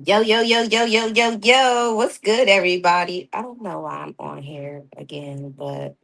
Yo, yo, yo, yo, yo, yo, yo. What's good, everybody? I don't know why I'm on here again, but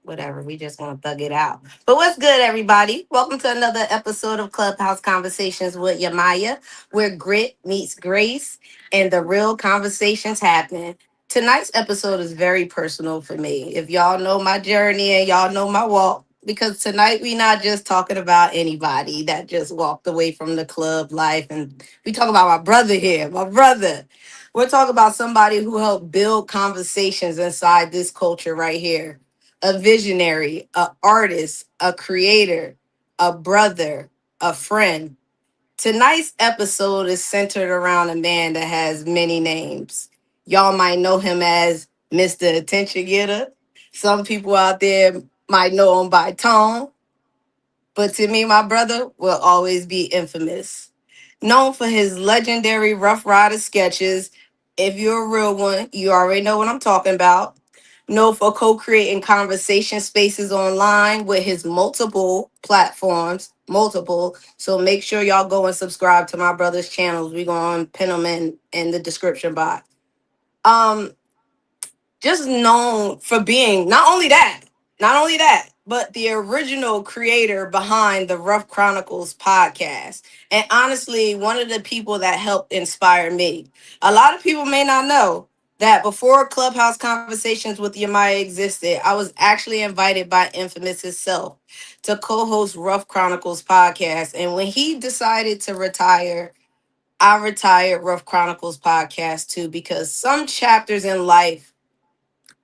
whatever. We just want to thug it out. But what's good, everybody? Welcome to another episode of Clubhouse Conversations with Yemaya, where grit meets grace and the real conversations happen. Tonight's episode is very personal for me. If y'all know my journey and y'all know my walk, because tonight we not just talking about anybody that just walked away from the club life, and we talk about my brother here, my brother. We're talking about somebody who helped build conversations inside this culture right here, a visionary, a artist, a creator, a brother, a friend. Tonight's episode is centered around a man that has many names. Y'all might know him as Mr. Attention Getter. Some people out there might know him by Tone, but to me, my brother will always be infamous. Known for his legendary Rough Rider sketches. If you're a real one, you already know what I'm talking about. Known for co-creating conversation spaces online with his multiple platforms, multiple. So make sure y'all go and subscribe to my brother's channels. We're going to pin them in the description box. Um, just known for being not only that, but the original creator behind the Rough Chronicles podcast. And honestly, one of the people that helped inspire me. A lot of people may not know that before Clubhouse Conversations with Yemaya existed, I was actually invited by Infamous himself to co-host Rough Chronicles podcast. And when he decided to retire, I retired Rough Chronicles podcast too, because some chapters in life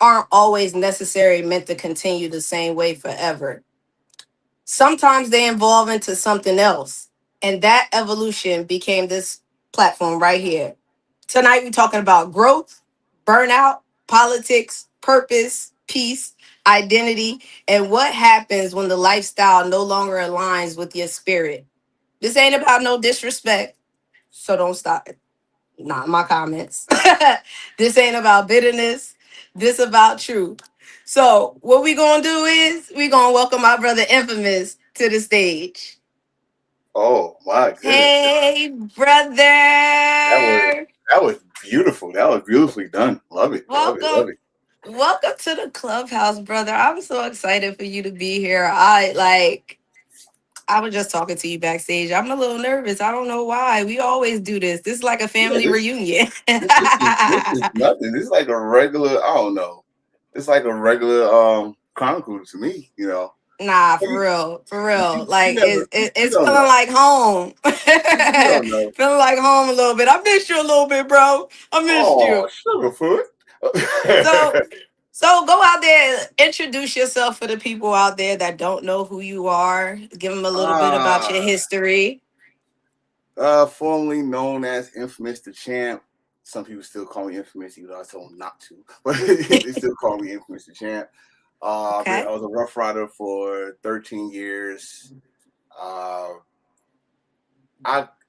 aren't always necessarily meant to continue the same way forever. Sometimes they evolve into something else. And that evolution became this platform right here. Tonight, we're talking about growth, burnout, politics, purpose, peace, identity, and what happens when the lifestyle no longer aligns with your spirit. This ain't about no disrespect, so don't stop it. Not my comments. This ain't about bitterness. This about truth. So what we gonna do is we gonna welcome our brother Infamous to the stage. Oh my goodness, Hey, that was brother. that was beautiful. That was beautifully done. Love it. Love it. Love Welcome. it. Welcome to the clubhouse, brother. I'm so excited for you to be here. I was just talking to you backstage. I'm a little nervous. I don't know why. We always do this. This is like a Yeah, family reunion. this is nothing. This is like a regular. I don't know. It's like a regular chronicle to me. Nah, But for real, for you, real. you, you never. You It's don't feeling know. like home. You don't know. Feeling like home a little bit. I missed you a little bit, bro. I missed Oh, you. Sugarfoot. So so go out there, introduce yourself for the people out there that don't know who you are. Give them a little bit about your ah, history. Formerly known as Infamous the Champ. Some people still call me Infamous, even though I told them not to. But they still call me Infamous the Champ. I Okay. was a Rough Rider for 13 years. Uh,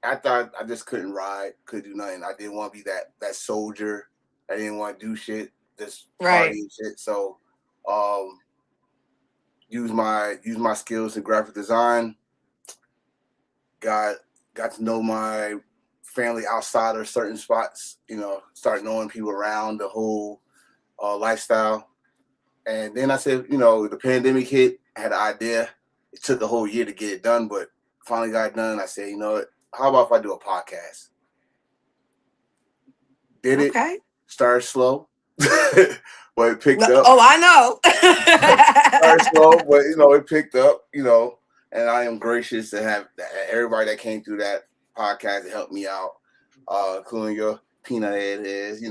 I thought I just couldn't ride, couldn't do nothing. I didn't want to be that soldier. I didn't want to do shit, just party Right. and shit. So, um, use my skills in graphic design. Got got to know my family outside of certain spots. Start knowing people around the whole lifestyle. And then I said, the pandemic hit. I had an idea. It took a whole year to get it done, but finally got it done. I said, you know what? How about if I do a podcast? Did it. Okay. Started slow, but it picked up. Oh, I know. Started slow, but it picked up. And I am gracious to have everybody that came through that podcast to help me out, including your peanut head is,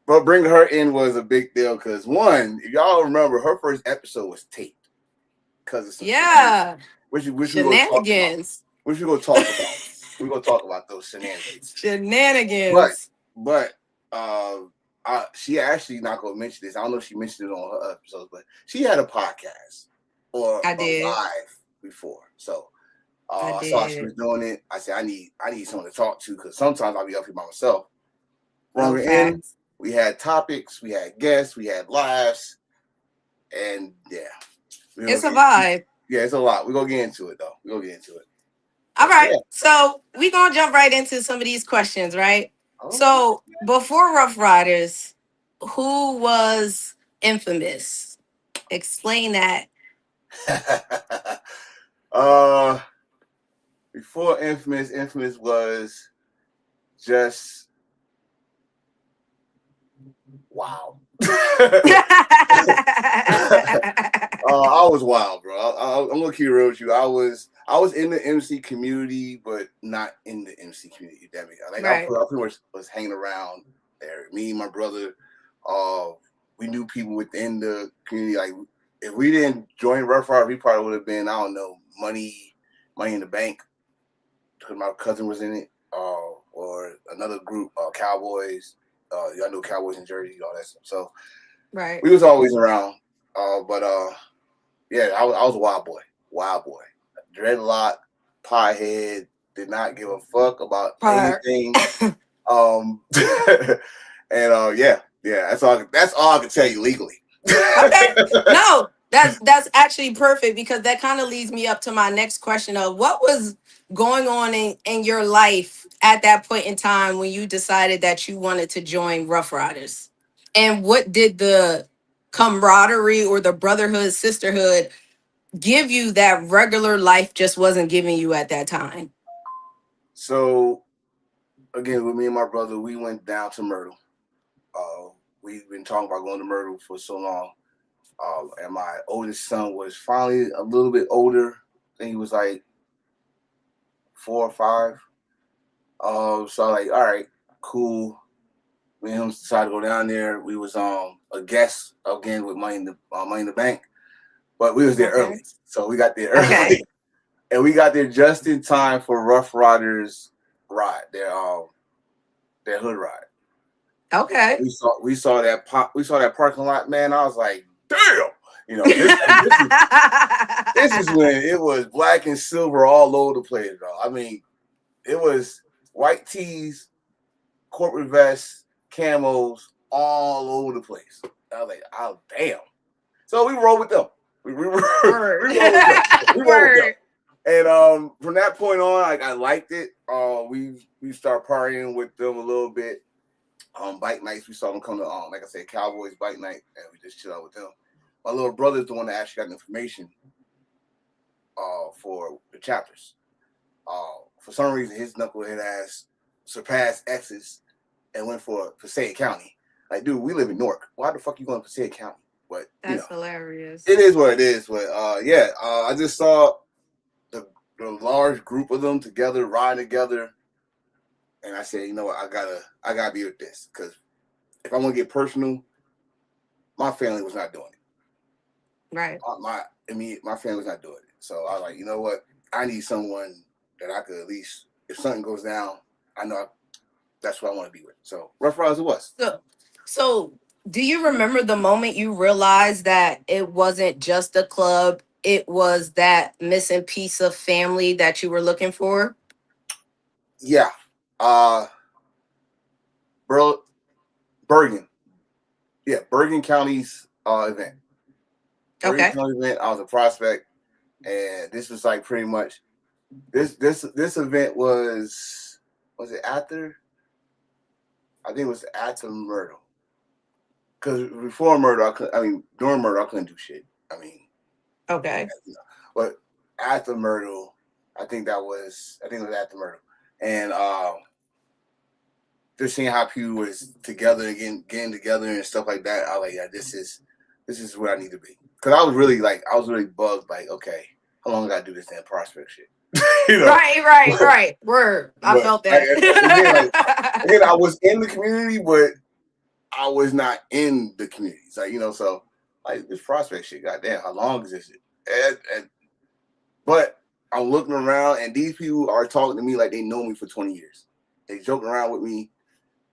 but bringing her in was a big deal because one, if y'all remember, her first episode was taped because of some shenanigans, Yeah. which we're gonna talk about. Shenanigans. Which we're gonna talk about. We're gonna talk about those shenanigans. But Shenanigans. but she actually not gonna mention this. I don't know if she mentioned it on her episodes, but she had a podcast or I a did. live before. So I I saw she did. was doing it. I said, I need someone to talk to because sometimes I'll be up here by myself. Brought her Okay. in. We had topics. We had guests. We had laughs. And yeah, It's a vibe. yeah, it's a lot. We're gonna get into it though. We're gonna get into it. All But right. yeah. So we're gonna jump right into some of these questions, right? Okay. So before Rough Riders, who was infamous? Explain that. uh before Infamous was just wow. I was wild, bro. I'm gonna keep it real with you. I was in the MC community, but not in the MC community. Damn it! Like Right. I pretty much was hanging around there. Me and my brother, we knew people within the community. Like if we didn't join Rough Rider, we probably would have been, I don't know, money in the bank because my cousin was in it, or another group, Cowboys. Y'all know Cowboys in Jersey, all that stuff. So Right. we was always around. But yeah, I was a wild boy, dreadlock, piehead, did not give a fuck about Part. anything. And yeah, that's all I can tell you legally. Okay. No, that's actually perfect because that kind of leads me up to my next question of what was going on in your life at that point in time when you decided that you wanted to join Rough Riders. And what did the camaraderie or the brotherhood, sisterhood give you that regular life just wasn't giving you at that time? So again, with me and my brother, we went down to Myrtle. We've been talking about going to Myrtle for so long. And my oldest son was finally a little bit older. I think he was like 4 or 5. So I was like, all right, cool. Me and him decided to go down there. We was a guest again with money in the bank, but we was there Okay. early, so we got there Okay. early, and we got there just in time for Rough Riders ride, their hood ride. Okay. We saw that parking lot, man. I was like, damn, this is when it was black and silver all over the place, bro. I mean, it was white tees, corporate vests, camos, all over the place. I was like, oh damn. So we rolled with them. We rolled Word. with them. We rolled with them. Word. And from that point on, like I liked it. We started partying with them a little bit. Bike nights, we saw them come to like I said, Cowboys bike night, and we just chill out with them. My little brother's the one that actually got the information for the chapters. For some reason, his knucklehead ass surpassed X's and went for Passaic County. Like, dude, we live in Newark. Why the fuck you going to Passaic County? But That's hilarious. it is what it is. But yeah, I just saw the large group of them together, riding together, and I said, you know what, I gotta be with this because if I want to get personal, my family was not doing it. Right. My family was not doing it. So I was like, you know what, I need someone that I could at least, if something goes down, I know that's what I want to be with. So Rough Riders it was. So do you remember the moment you realized that it wasn't just a club, it was that missing piece of family that you were looking for? Yeah. Bro, Bergen. Yeah, Bergen County's event. Bergen Okay. County event. I was a prospect, and this was like pretty much this event was it after? I think it was after Myrtle. Because before Myrtle, during Myrtle, I couldn't do shit. I mean, Okay. but after Myrtle, I think it was after Myrtle, and just seeing how people was together and getting together and stuff like that, I was like, yeah, this is where I need to be. Because I was really bugged, like, okay, how long I gotta do this damn prospect shit? Right. Word. I But felt that. again, I was in the community, but I was not in the community. So, so like this prospect shit, goddamn, how long is this shit? But I'm looking around and these people are talking to me like they know me for 20 years. They joke around with me,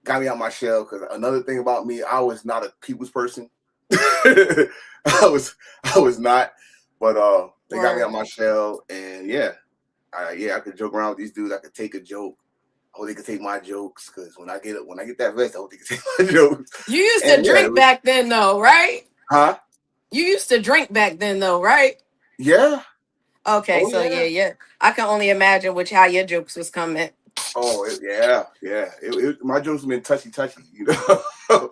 got me out my shell. Because another thing about me, I was not a people's person. I was not. But they got me out my shell, and yeah, I could joke around with these dudes. I could take a joke. I hope they could take my jokes because when I get that vest, I hope they can take my jokes. You used to And yeah, drink back then, though, right? huh? You used to drink back then, though, right? Yeah. Okay, Oh so yeah. yeah. I can only imagine how your jokes was coming. Oh yeah. My jokes have been touchy, you know.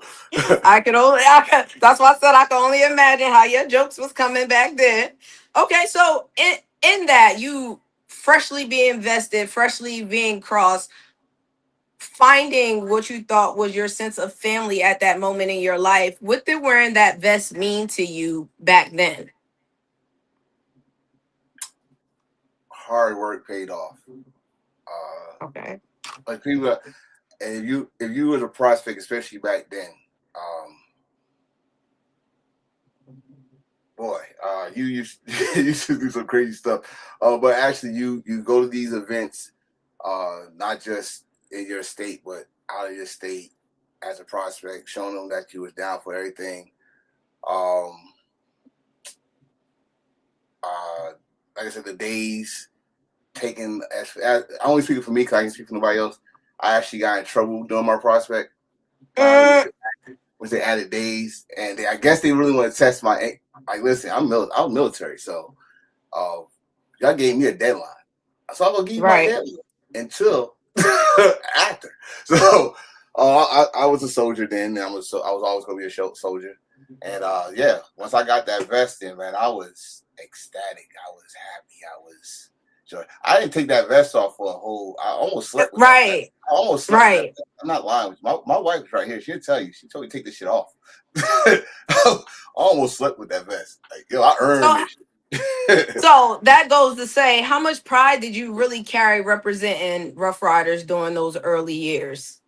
That's why I said I can only imagine how your jokes was coming back then. Okay, so in that you freshly being vested, freshly being crossed, finding what you thought was your sense of family at that moment in your life, what did wearing that vest mean to you back then? Hard work paid off. Okay. Like people, and if you was a prospect, especially back then, um, boy, you used you used to do some crazy stuff. But actually, you go to these events, not just in your state, but out of your state as a prospect, showing them that you was down for everything. Um, like I said, the days taken as I only speak for me because I can speak for nobody else. I actually got in trouble during my prospect time with the added days, and I guess they really want to test my. Like, listen, I'm military, so y'all gave me a deadline, so I'm gonna give you my Right. deadline until after. So I was a soldier then, and I was always gonna be a soldier, and yeah, once I got that vest in, man, I was ecstatic. I was happy. I was joy. I didn't take that vest off for a whole. I almost slept with that vest. Right. I almost slept with that Right. vest. I'm not lying with you. My wife is right here. She'll tell you. She told me to take this shit off. I almost slept with that vest. Like, yo, I earned So this shit. so that goes to say, how much pride did you really carry representing Rough Riders during those early years?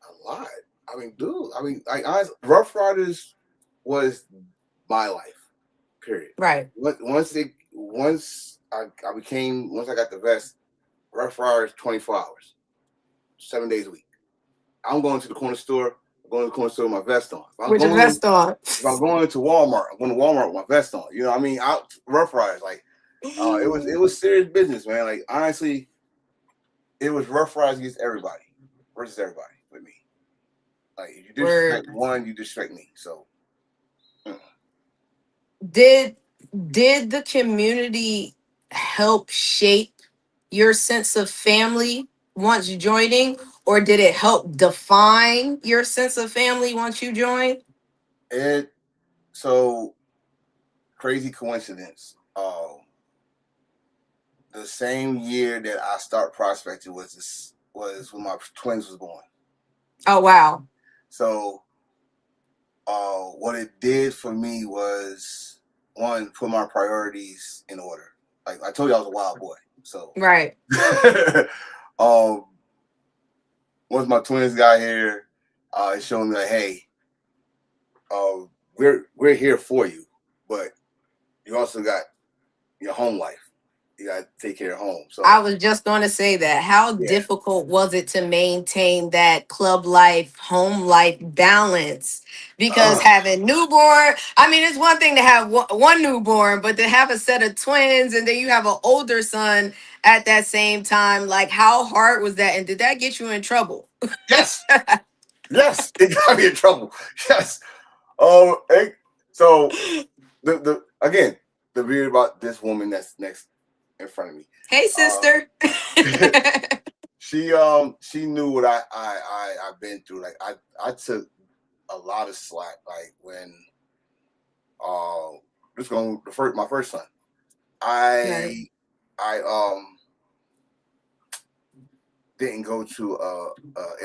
A lot. I mean, dude. I mean, like, Rough Riders was my life. Period. Right. Once I got the vest, Rough Riders 24 hours, 7 days a week. I'm going to the corner store. I'm going to the corner store with my vest on. With your vest on. If I'm going to Walmart, I'm going to Walmart with my vest on. You know what I mean? Out Rough Riders, like it was serious business, man. Like, honestly, it was Rough Riders against everybody versus everybody with me. Like, if you disrespect Word. one, you disrespect me. So Did did the community help shape your sense of family once joining, or did it help define your sense of family once you joined? it so crazy coincidence. The same year that I start prospecting was when my twins was born. Oh wow. So what it did for me was, one, put my priorities in order. Like I told you, I was a wild boy. So Right. um, once my twins got here, it showed me like, hey, uh, we're here for you, but you also got your home life. You got to take care of home. I So was just going to say that. How yeah, difficult was it to maintain that club life, home life balance? Because having newborn, I mean, it's one thing to have one newborn, but to have a set of twins and then you have an older son at that same time, like how hard was that? And did that get you in trouble? yes, yes, it got me in trouble. Yes. Oh, so the again, the beauty about this woman that's next in front of me. Hey, Uh, sister. she knew what I've been through. Like I took a lot of slack. Like when just going my first son. Right. I didn't go to a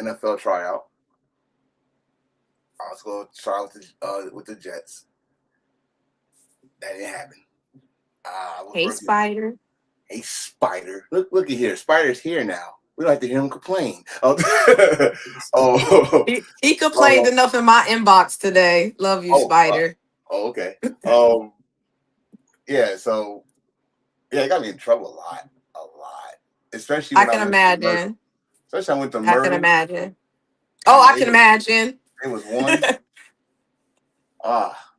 NFL tryout. I was going to try with the Jets. That didn't happen. I was Hey, working. Spider. Hey, Spider. Look at here. Spider's here now. We don't have to hear him complain. Oh, He complained oh, enough in my inbox today. Love you, oh, Spider. okay. Yeah. So yeah, it got me in trouble a lot. Especially I when I can went to Murray. imagine. Especially I went to I can Murray, imagine. Oh, and I can imagine. it was one.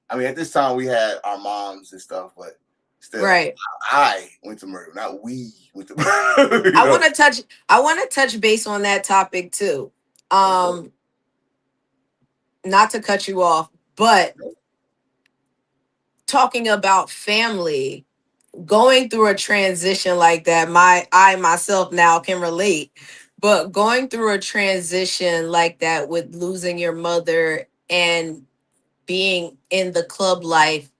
I mean, at this time we had our moms and stuff, but Still, Right. I went to murder, not we went to murder. I want to touch. I want to touch base on that topic too. Um, not to cut you off, but talking about family, going through a transition like that, I myself now can relate. But going through a transition like that with losing your mother and being in the club life,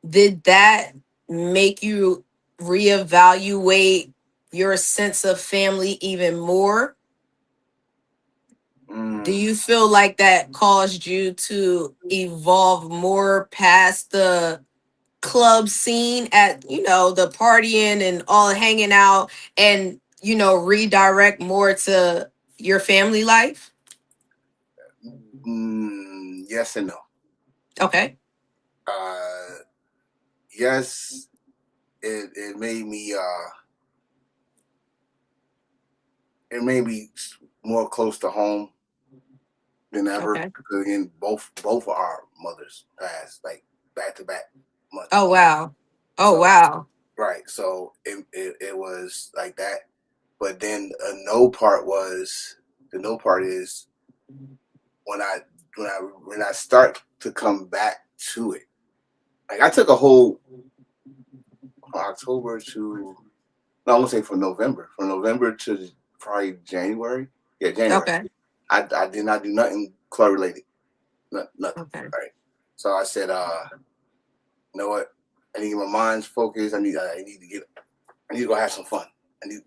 did that make you reevaluate your sense of family even more? Do you feel like that caused you to evolve more past the club scene at, the partying and all hanging out, and, redirect more to your family life? Yes and no. Okay. Uh, yes, it made me it made me more close to home than ever. Okay. Because again, both of our mothers passed like back to back Oh, months. wow. Oh, So wow. right, so it was like that. But then the no part is when I start to come back to it. Like I took a whole October to no, I'm gonna say from November to probably January. Yeah, January. Okay. I did not do nothing club related. Nothing. Okay. Right. So I said, you know what? I need to get my mind's focused. I need to go have some fun.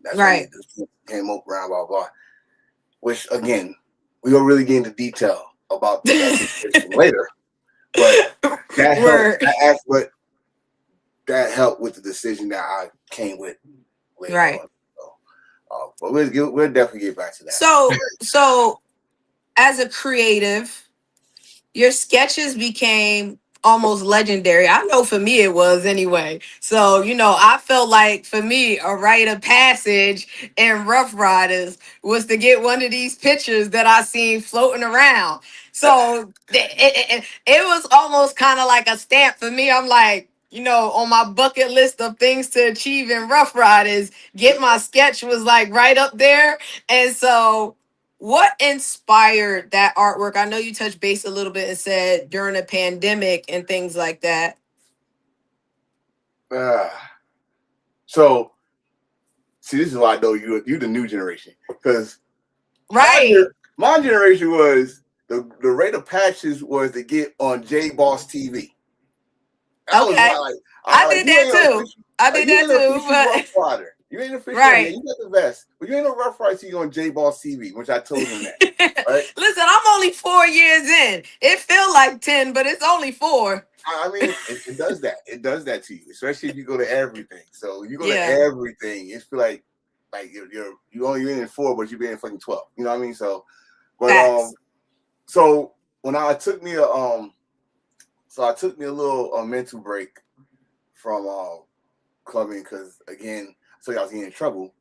That's what I need Right. to do. Came up around blah blah. Which again, we don't really get into detail about that situation later. But that helped. Word. That helped with the decision that I came with later Right. on. So, but we'll definitely get back to that. So as a creative, your sketches became almost legendary. I know for me it was anyway. So, I felt like for me, a rite of passage in Rough Riders was to get one of these pictures that I seen floating around. So it was almost kind of like a stamp for me. I'm like, on my bucket list of things to achieve in Rough Riders, get my sketch was like right up there. And so what inspired that artwork? I know you touched base a little bit and said during a pandemic and things like that. Uh, so see, this is why I know you the new generation because my Right. my generation was the rate of patches was to get on J Boss TV. That was Okay. my like. I I like did you that ain't too. official. I Like did you that ain't an too. official Rough But Rider. You ain't official. Yeah, right. you got the vest, but you ain't a Rough Rider till you on J Boss TV, which I told him that. Right. Listen, I'm only 4 years in. It feel like 10, but it's only 4. I mean, it does that. It does that to you, especially if you go to everything. So you go to Yeah. everything, it's feel like you're in 4, but you're being fucking 12. You know what I mean? So, but Facts. so when I took me a little mental break from clubbing because again, so I was getting in trouble.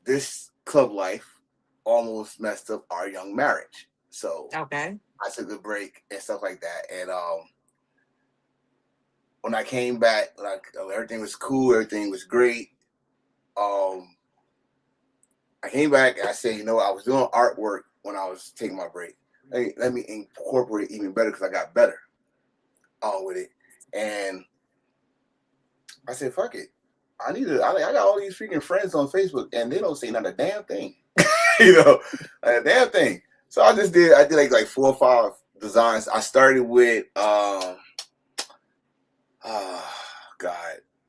This club life almost messed up our young marriage. So Okay. I took a break and stuff like that. And when I came back, like everything was cool, everything was great. Um, I came back and I said, I was doing artwork when I was taking my break. Hey, let me incorporate even better because I got better with it. And I said, fuck it. I got all these freaking friends on Facebook and they don't say not a damn thing. A damn thing. So I did like 4 or 5 designs. I started with God,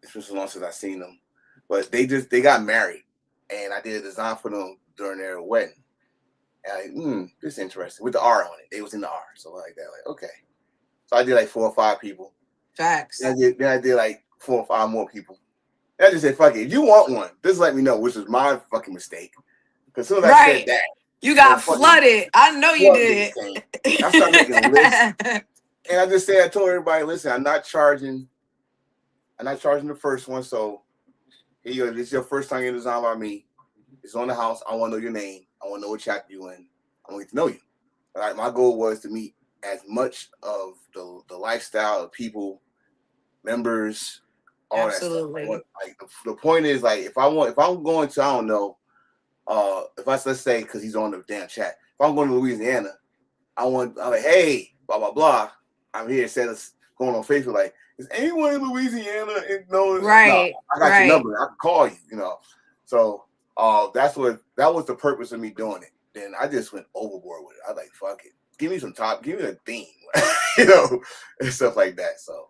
it's been so long since I seen them. But they got married and I did a design for them during their wedding. And this is interesting. With the R on it. They was in the R. So like that, like, okay. So I did like 4 or 5 people. Facts. Then I did like 4 or 5 more people. And I just said, fuck it. If you want one, just let me know, which was my fucking mistake. Because as soon as I said Right. that, You the got fucking flooded. I know you floodgates did. came. I started making a list. And I told everybody, listen, I'm not charging the first one. So here you go. This is your first time getting designed by me. It's on the house. I want to know your name. I want to know what chapter you in. I want to get to know you. All right. My goal was to meet as much of the lifestyle of people, members, all that stuff. Absolutely. Like the point is, like, if I'm going to, I don't know, if let's say, because he's on the damn chat, if I'm going to Louisiana, I'm like, hey, blah blah blah, I'm here, saying this going on Facebook, like, is anyone in Louisiana? No, Right. I got your Right. number, I can call you, you know. So that was the purpose of me doing it. Then I just went overboard with it. I was like, fuck it, give me a theme, you know, and stuff like that. So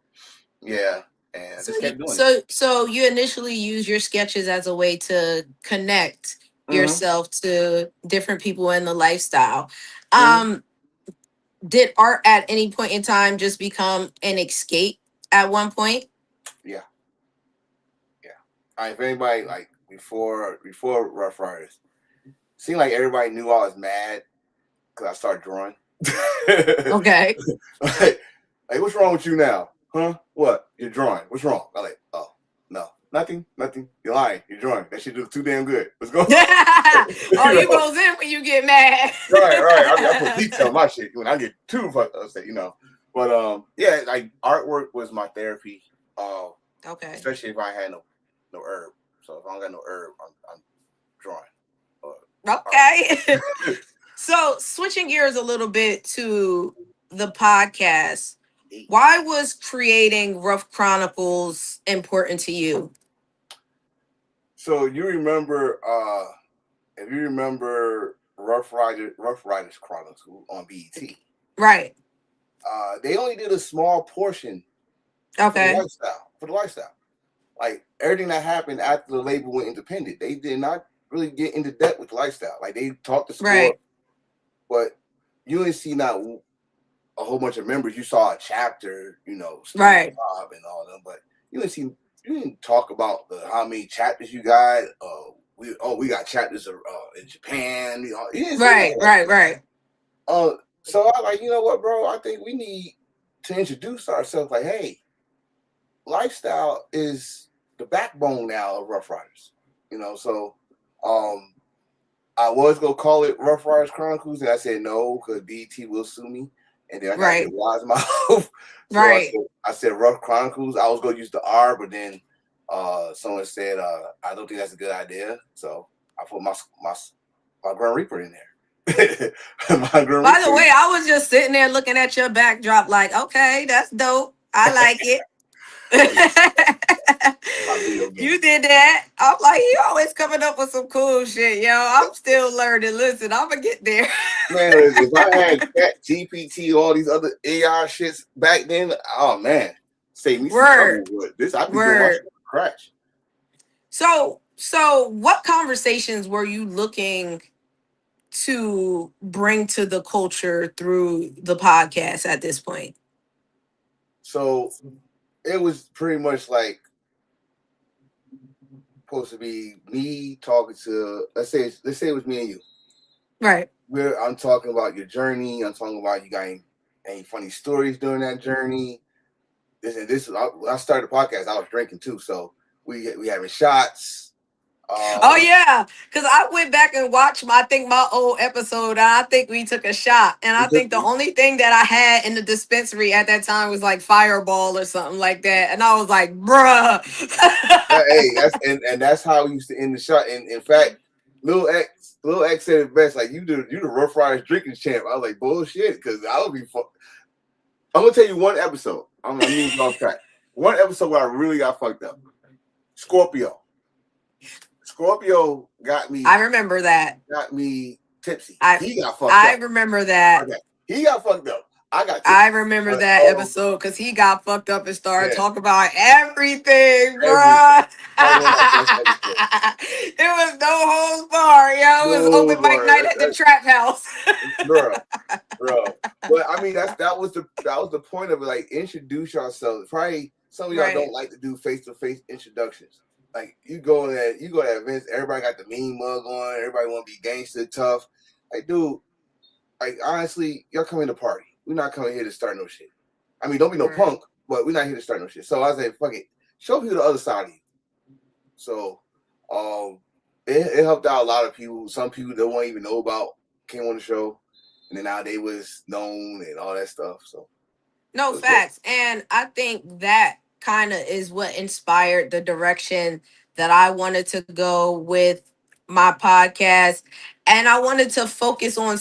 yeah, and I So just you, kept doing it. so you initially use your sketches as a way to connect Mm-hmm. yourself to different people in the lifestyle. Mm-hmm. Um, did art at any point in time just become an escape at one point? Yeah, yeah. All right, if anybody, like, before Rough Riders, seemed like everybody knew I was mad because I started drawing. Okay. like, like, what's wrong with you now? Huh? What? You're drawing. What's wrong? I'm like, oh, no, nothing. You're lying. You're drawing. That shit looks too damn good. Let's go. Oh, You you know? goes in when you get mad. Right. I put detail in my shit when I get too fucked up, you know. But yeah, like, artwork was my therapy. Okay. Especially if I had no herb. So if I don't got no herb, I'm drawing. Okay. So switching gears a little bit to the podcast, why was creating Rough Chronicles important to you? So you remember, if you remember Rough Riders Chronicles on BET, Right. they only did a small portion for the Okay. lifestyle. Like, everything that happened after the label went independent, they did not really get into depth with the lifestyle. Like, they talked the score, Right. but you didn't see not a whole bunch of members. You saw a chapter, you know, Stone Right. Bob and all them, but you didn't talk about how many chapters you got. We got chapters in Japan. You didn't say none Right. of that Right. shit. Right. So I like, you know what, bro? I think we need to introduce ourselves. Like, hey, lifestyle is the backbone now of Rough Riders. You know, so um, I was gonna call it Rough Riders Chronicles, and I said no because BT will sue me, and then I gotta get Right. wise mouth. So Right. I said Rough Chronicles. I was gonna use the R, but then someone said I don't think that's a good idea. So I put my Grand Reaper in there. My Grand By the Reaper. way, I was just sitting there looking at your backdrop like, okay, that's dope. I like it. Oh yeah, my video You game. did that. I'm like, you always coming up with some cool shit, yo. I'm still learning. Listen, I'm gonna get there. Man, if I had Chat GPT, all these other AI shits back then, oh man, save me some trouble Word. with this. I'd be doing my shit Word. from scratch. So what conversations were you looking to bring to the culture through the podcast at this point? So it was pretty much like supposed to be me talking to, let's say it was me and you. Right. I'm talking about your journey. I'm talking about you got any funny stories during that journey. When I started the podcast, I was drinking too, so we having shots. Oh yeah, because I went back and watched my old episode, and I think we took a shot, and I We took think the only thing that I had in the dispensary at that time was like Fireball or something like that, and I was like, bruh. Hey, that's how we used to end the shot. And in fact, Lil X said it best. Like, you the Rough Riders drinking champ. I was like, bullshit, because I would be. I'm gonna tell you one episode. I'm moving off track. One episode where I really got fucked up. Scorpio. Scorpio I remember that. got me tipsy. I He got fucked I up. remember that. Okay. He got fucked up. I got I tipsy. remember But that episode because he got fucked up and started yeah, talking about everything, everything. bruh. That was my best episode. It was no holds barred, yo. It was No, open mic boy, night at the trap house. bro. Bro. But I mean, that was the point of it. Like, introduce yourselves. Probably some of y'all don't Right. like to do face-to-face introductions. Like, you go to events, everybody got the mean mug on, everybody want to be gangster tough. Like, dude, like, honestly, y'all come in to party. We're not coming here to start no shit. I mean, don't be no Right. punk, but we're not here to start no shit. So I said, fuck it, show people the other side of you. So, it helped out a lot of people. Some people that won't even know about came on the show, and then now they was known and all that stuff. So No it was dope. facts. And I think that kind of is what inspired the direction that I wanted to go with my podcast. And I wanted to focus on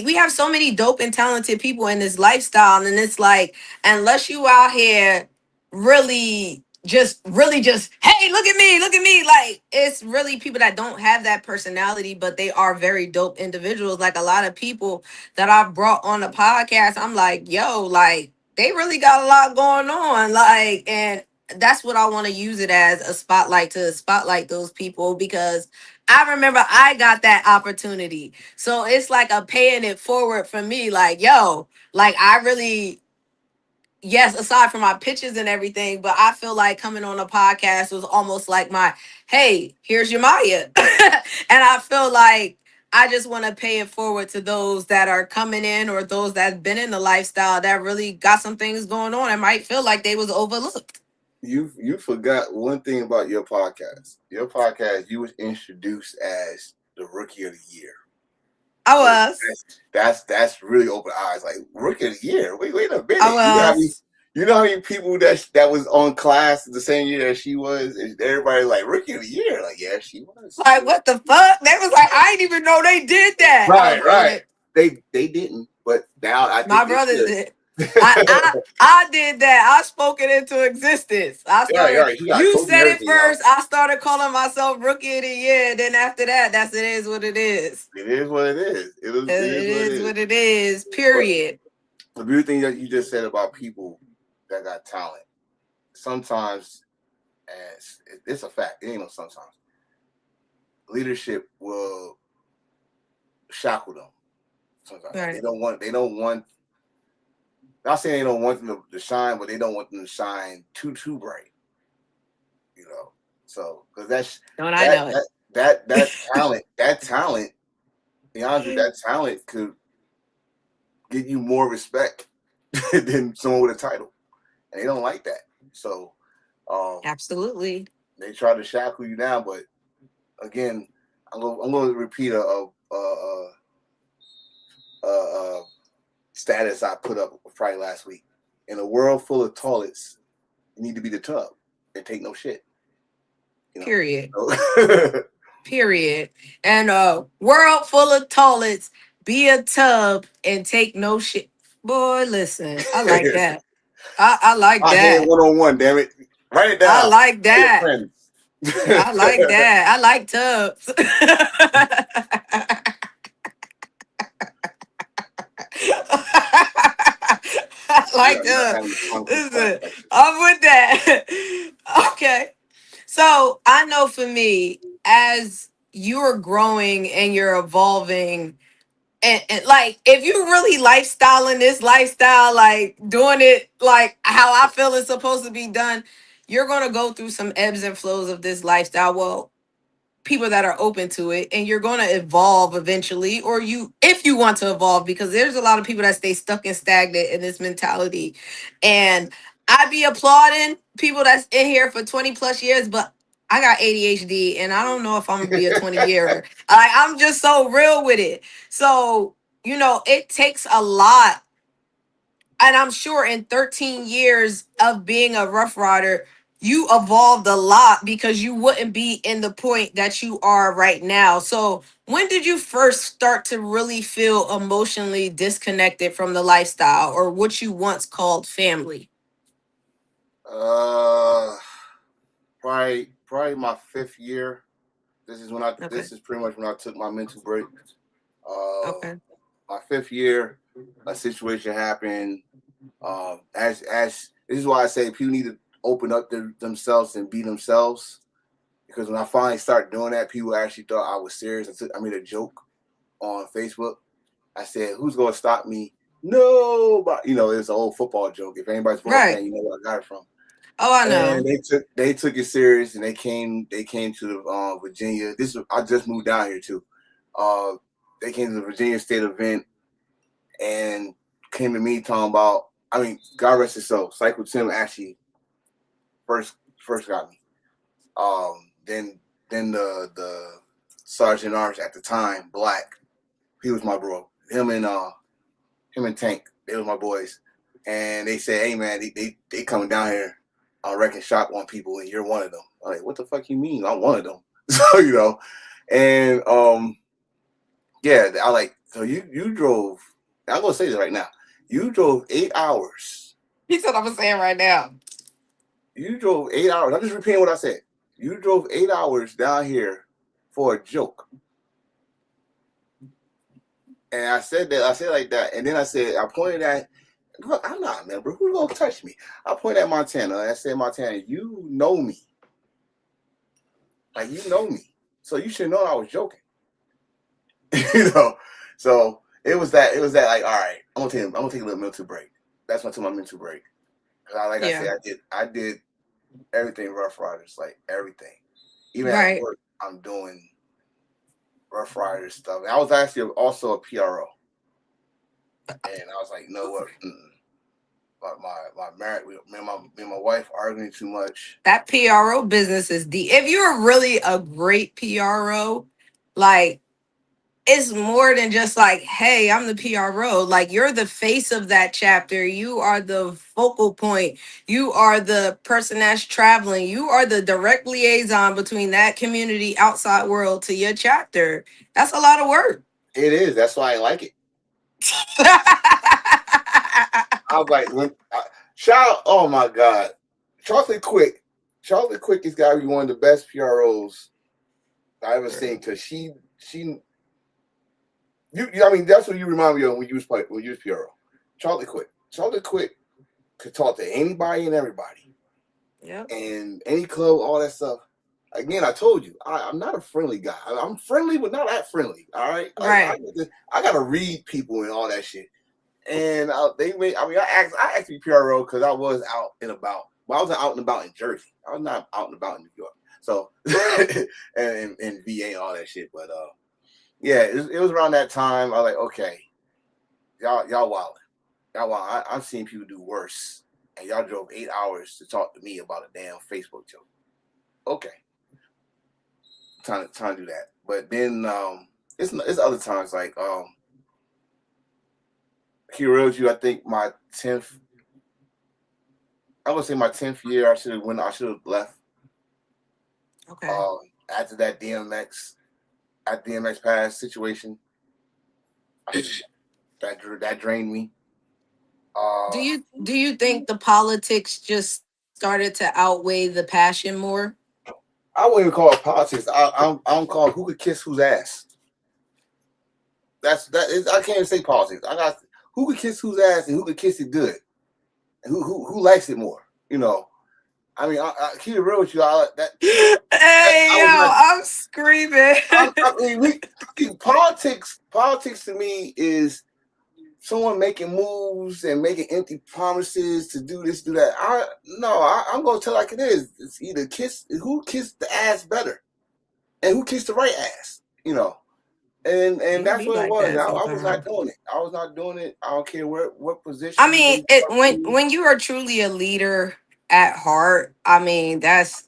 we have so many dope and talented people in this lifestyle. And it's like, unless you out here really just, hey, look at me. Like, it's really people that don't have that personality, but they are very dope individuals. Like a lot of people that I brought on the podcast, I'm like, yo, like, they really got a lot going on. Like, and that's what I want to use it as a spotlight to spotlight those people because I remember I got that opportunity. So it's like a paying it forward for me. Like, yo, like I really, yes, aside from my pitches and everything, but I feel like coming on a podcast was almost like my, hey, here's Yemaya. And I feel like I just want to pay it forward to those that are coming in or those that've been in the lifestyle that really got some things going on and might feel like they was overlooked. You forgot one thing about your podcast. Your podcast, you was introduced as the Rookie of the Year. I was. That's really open eyes. Like, Rookie of the Year. Wait a minute. I was. You know how many people that was on class the same year that she was, and everybody like Rookie of the Year. Like, yeah, she was. Like, what the fuck? They was like, I didn't even know they did that. I was Right. like, They didn't, but now I my think they brother should. did. I did that. I spoke it into existence. Right. You got You coach and said it everything now. first. I started calling myself Rookie of the Year. Then after that, it is what it is. It is what it is. It is What it is. But Period. the beauty thing that you just said about people that got talent, sometimes, and it's a fact. It ain't no sometimes. Leadership will shackle them. Sometimes Right. they don't want. Not saying they don't want them to shine, but they don't want them to shine too bright. You know, so because that talent. To be honest with you, that talent could get you more respect than someone with a title, and they don't like that. So, Absolutely. they try to shackle you down. But again, I'm going to repeat a status I put up probably last week. In a world full of toilets, you need to be the tub and take no shit. You know? Period. Period. And a world full of toilets, be a tub and take no shit. Boy, listen, I like that. I like I had that. 1-on-1, damn it. Write it down. I like that. Friends. I like that. I like tubs. I like tubs. Listen, I'm with that. Okay. So I know for me, as you're growing and you're evolving, and like if you really lifestyling this lifestyle, like doing it like how I feel it's supposed to be done, you're gonna go through some ebbs and flows of this lifestyle. Well, people that are open to it, and you're going to evolve eventually, or you if you want to evolve, because there's a lot of people that stay stuck and stagnant in this mentality. And I be applauding people that's in here for 20 plus years, but I got ADHD and I don't know if I'm gonna be a 20-year. I'm just so real with it. So, it takes a lot. And I'm sure in 13 years of being a rough rider, you evolved a lot because you wouldn't be in the point that you are right now. So, when did you first start to really feel emotionally disconnected from the lifestyle or what you once called family? Probably my 5th year. Okay. This is pretty much when I took my mental break. Okay. My 5th year, a situation happened. As this is why I say people need to open up themselves and be themselves. Because when I finally started doing that, people actually thought I was serious. I made a joke on Facebook. I said, "Who's going to stop me?" No, but it's an old football joke. If anybody's a football fan, you know where I got it from. Oh, I know. And they took it serious, and they came to the Virginia. I just moved down here too. They came to the Virginia State event and came to me talking about. I mean, God rest his soul. Cycle Tim actually first got me. Then the Sergeant Arms at the time, Black, he was my bro. Him and Tank, they were my boys. And they said, "Hey man, they coming down here I'm wrecking shop on people, and you're one of them. I'm like, what the fuck you mean? I'm one of them. So and yeah, I like. So you drove. I'm gonna say this right now. You drove 8 hours. He said, I'm saying right now. You drove 8 hours. I'm just repeating what I said. You drove 8 hours down here for a joke. And I said that. I said like that. And then I pointed at. Look, I'm not a member. Who's gonna touch me? I pointed at Montana. And I said, Montana, you know me. Like you know me. So you should know I was joking. you know. So it was that like, all right, I'm gonna take a little mental break. That's when I took my mental break. Cause like I Yeah. said, I did everything Rough Riders, like everything. Even at Right. work, I'm doing Rough Riders stuff. And I was actually also a PRO. And I was like, you know what? My married, me and my wife arguing too much. That PRO business is deep. If you're really a great PRO, like it's more than just like, hey, I'm the PRO. Like you're the face of that chapter. You are the focal point. You are the person that's traveling. You are the direct liaison between that community outside world to your chapter. That's a lot of work. It is. That's why I like it. I was like, shout! Oh my God, Chocolate Quick. Chocolate Quick has got to be one of the best PROs I ever seen. Cause I mean, that's what you remind me of when you was PRO. Chocolate Quick. Chocolate Quick could talk to anybody and everybody, Yep. and any club, all that stuff. Again, I told you, I'm not a friendly guy. I'm friendly, but not that friendly. All right, Right. I gotta read people and all that shit. And they made. I mean, I asked to be PRO because I was out and about. Well, I wasn't out and about in Jersey. I was not out and about in New York. So and VA and all that shit. But yeah, it was around that time. I was like, okay, y'all wilding. Y'all wild. I've seen people do worse, and y'all drove 8 hours to talk to me about a damn Facebook joke. Okay, time to do that. But then it's other times like Hiroju. I think my 10th. I would say my 10th year. I should have left. Okay. After that DMX pass situation, that drained me. Do you think the politics just started to outweigh the passion more? I wouldn't even call it politics. I'm calling who could kiss whose ass. I can't even say politics. I got who could kiss whose ass and who could kiss it good, and who likes it more. I mean, I keep it real with you. Hey I yo, was not. I'm screaming. I mean, politics to me is someone making moves and making empty promises to do this, do that. I'm gonna tell like it is. It's either who kissed the ass better and who kissed the right ass. And It that's be what it like was. that I was not sometimes. doing it. I was not doing it. I don't care what I position mean, they it put when me. when you are truly a leader at heart, I mean, that's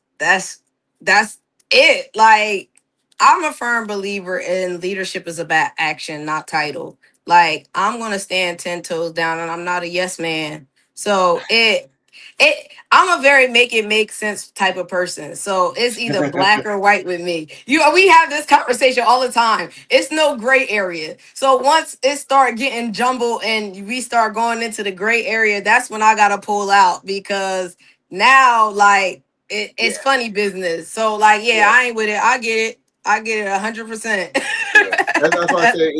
it. Like I'm a firm believer in leadership is about action, not title. Like I'm gonna stand 10 toes down and I'm not a yes man. So I'm a very make it make sense type of person. So it's either black or white with me. We have this conversation all the time. It's no gray area. So once it start getting jumbled and we start going into the gray area, that's when I gotta pull out because now like it's Yeah, funny business. So like yeah, yeah, I ain't with it. I get it. I get it 100%. yeah. That's why I said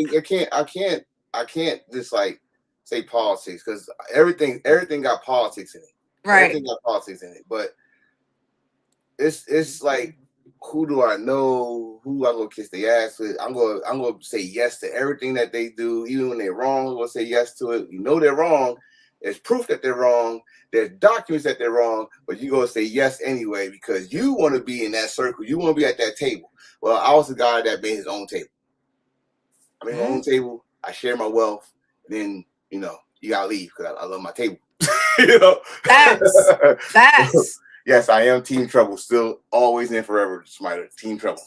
I can't just like say politics because everything got politics in it. Right. Everything got politics in it. But it's like who do I know? Who I gonna kiss their ass with? I'm gonna say yes to everything that they do, even when they're wrong. I'm gonna say yes to it. You know they're wrong. There's proof that they're wrong. There's documents that they're wrong, but you gonna say yes anyway because you want to be in that circle. You want to be at that table. Well, I was the guy that made his own table. I made my own Mhm. table. I share my wealth. Then you gotta leave because I love my table. you know. Facts. Facts. Yes, I am Team Trouble. Still, always and forever, Smiter. Team Trouble.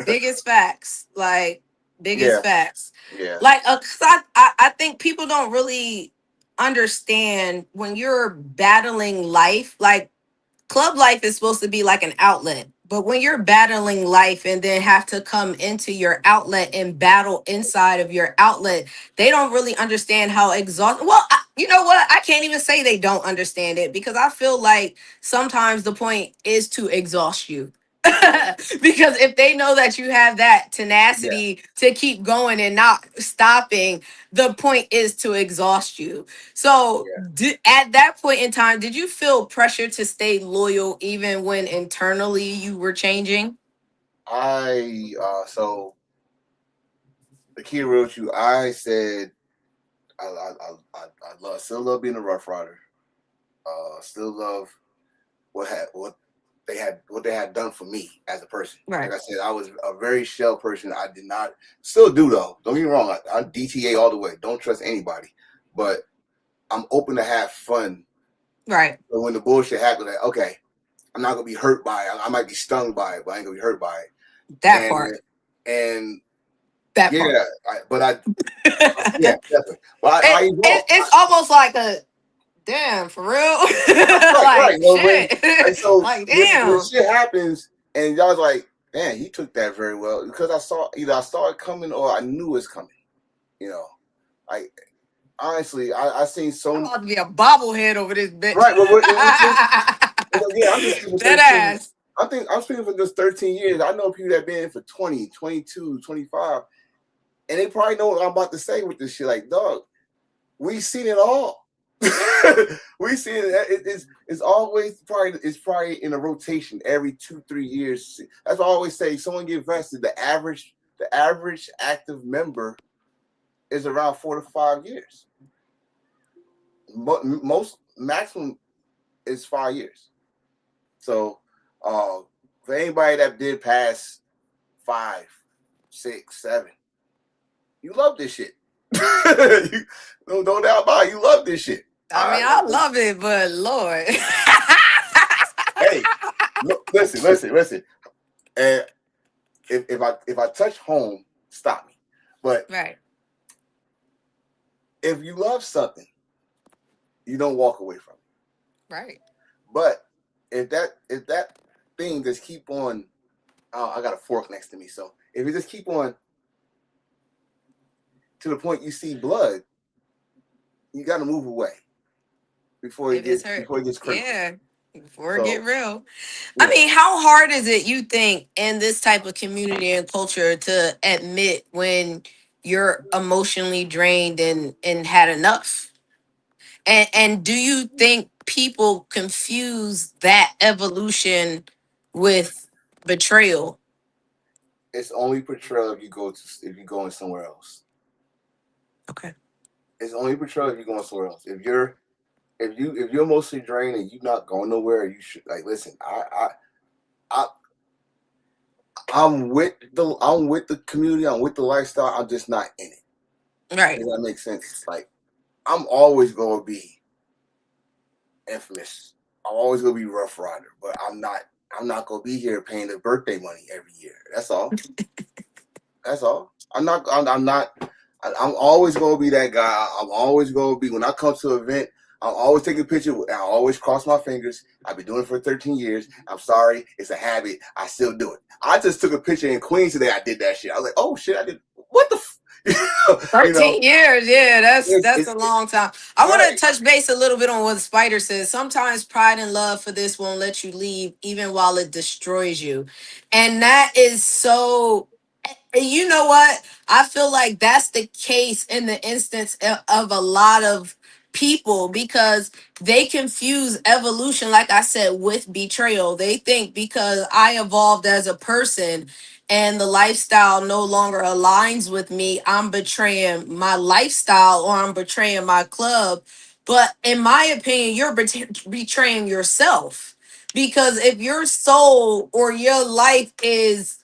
Biggest facts. Like biggest yeah, facts. yeah, Like 'cause I think people don't really understand when you're battling life. Like club life is supposed to be like an outlet. But when you're battling life and then have to come into your outlet and battle inside of your outlet, they don't really understand how exhausting. Well, you know what? I can't even say they don't understand it, because I feel like sometimes the point is to exhaust you. Yeah. Because if they know that you have that Yeah. tenacity to keep going and not stopping, the point is to exhaust you. So, Yeah. at that point in time, did you feel pressure to stay loyal even when internally you were changing? So the key wrote you. I said I love, still love being a rough rider. Still love what they had done for me as a person. Like Right. I said, I was a very shell person. I did not, still do though. Don't get me wrong. I DTA all the way. Don't trust anybody, but I'm open to have fun. Right. But when the bullshit happens, like, okay, I'm not gonna be hurt by it. I might be stung by it, but I ain't gonna be hurt by it. That And part. and That part. yeah, yeah, definitely. But I evolved. It's almost like a damn, for real. Right. Like You know, when shit. like so Like when damn. shit happens and y'all's like, man, he took that very well because I saw either I saw it coming or I knew it's coming. You know, like honestly, I seen I'm so about to be a bobblehead over this bitch. right. But again, I'm just speaking for Dead 13. ass. I'm speaking for just 13 years. I know people that been in for 20, 22, 25, and they probably know what I'm about to say with this shit. Like, dog, we seen it all. We see it's always probably in a rotation every 2-3 years. That's why I always say someone get vested. The average active member is around 4 to 5 years. Most maximum is 5 years. So uh, for anybody that did pass 5, 6, 7, you love this shit. No doubt about it. You love this shit. I mean, I love it, but Lord. Hey, look, listen. And if I touch home, stop me. But Right. if you love something, you don't walk away from it. Right. But if that thing just keep on, I got a fork next to me. So if you just keep on to the point you see blood, you got to move away It is hurt. before it gets crazy. Yeah. Before it get So real. I yeah, mean, how hard is it, you think, in this type of community and culture to admit when you're emotionally drained and had enough? And do you think people confuse that evolution with betrayal? it's only betrayal if you go in somewhere else. Okay. It's only betrayal if you're going somewhere else. If you're mostly drained and you're not going nowhere, you should like listen. I I'm with the community. I'm with the lifestyle. I'm just not in it. Right. Does that make sense? Like I'm always gonna be infamous. I'm always gonna be rough rider, but I'm not. I'm not gonna be here paying the birthday money every year. That's all. That's all. I'm not. I'm not. I'm always gonna be that guy. I'm always gonna be when I come to an event. I'll always take a picture. I always cross my fingers. I've been doing it for 13 years. I'm sorry, it's a habit. I still do it. I just took a picture in Queens today. I did that shit. I was like, oh shit, I did. What the? You know, 13 years, yeah, that's a it's long time. I want to right. touch base a little bit on what Spider says. Sometimes pride and love for this won't let you leave, even while it destroys you. And that is so. And you know what? I feel like that's the case in the instance of a lot of people, because they confuse evolution, like I said, with betrayal. They think because I evolved as a person and the lifestyle no longer aligns with me, I'm betraying my lifestyle or I'm betraying my club. But in my opinion, you're betraying yourself, because if your soul or your life is,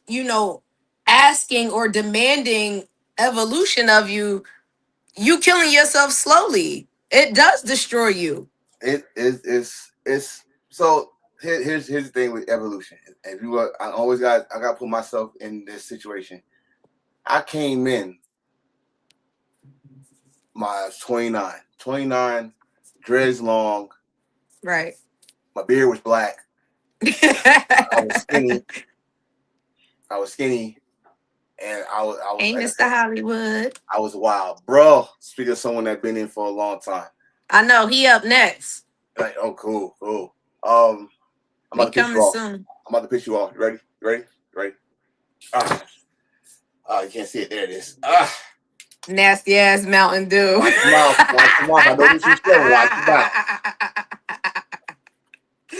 asking or demanding evolution of you, you killing yourself slowly. It does destroy you. It is. It's so. Here's the thing with evolution. If you, I got to put myself in this situation. I came in my 29, dreads long. Right. My beard was black. I was skinny. And I was Hey, like I Mr. said, Hollywood. I was wild, bro. Speaking of someone that's been in for a long time. I know he up next. Like, oh, cool. I'm He about to piss you coming off. soon. I'm about to piss you off. You ready? You can't see it. There it is. Nasty ass Mountain Dew. Watch your mouth. Watch your mouth. I know what you're saying. Watch your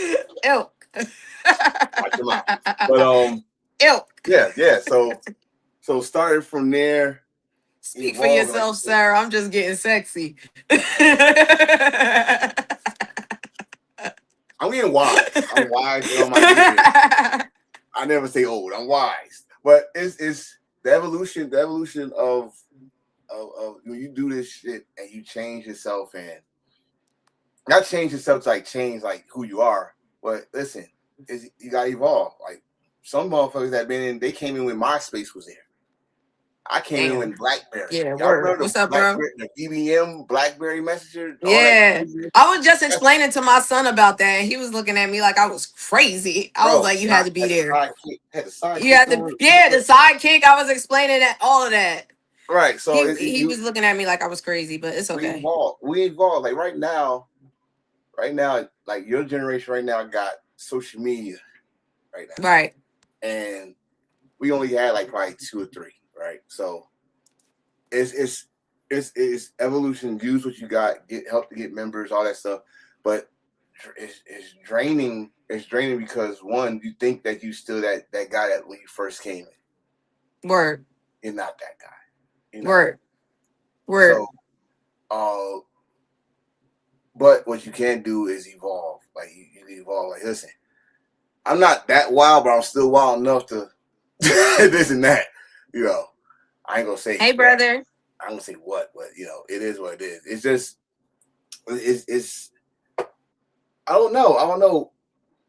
mouth. Ilk. Watch your mouth. But Ilk. yeah. So starting from there, Speak for evolved. Like, yourself, sir. I'm just getting sexy. I'm getting wise. I'm wise in all my years. I never say old. I'm wise. But it's the evolution of when you do this shit and you change yourself and not change yourself to like change like who you are. But listen, you gotta evolve. Like some motherfuckers that been in, they came in when MySpace was there. I came in when BlackBerry. Yeah, Y'all word. remember the What's up, bro? BlackBerry, the BBM, BlackBerry Messenger, all that Yeah. crazy? I was just explaining to my son about that, and he was looking at me like I was crazy. I was Bro, like, you had to be had there. the You sidekick had to, on. yeah, the sidekick. I was explaining that all of that. Right. So He was looking at me like I was crazy, but it's okay. We evolve. Like right now, like your generation right now got social media right now. Right. And we only had like probably 2 or 3, right? So it's evolution. Use what you got. Get help to get members, all that stuff. But it's draining. It's draining because one, you think that you still that guy that when you first came in. Word. You're not that guy. Word. Word. So, but what you can do is evolve. Like you evolve. Like listen, I'm not that wild, but I'm still wild enough to this and that. I ain't gonna say. Hey, brother. I don't say what, but it is what it is. It's just, it's. I don't know. I don't know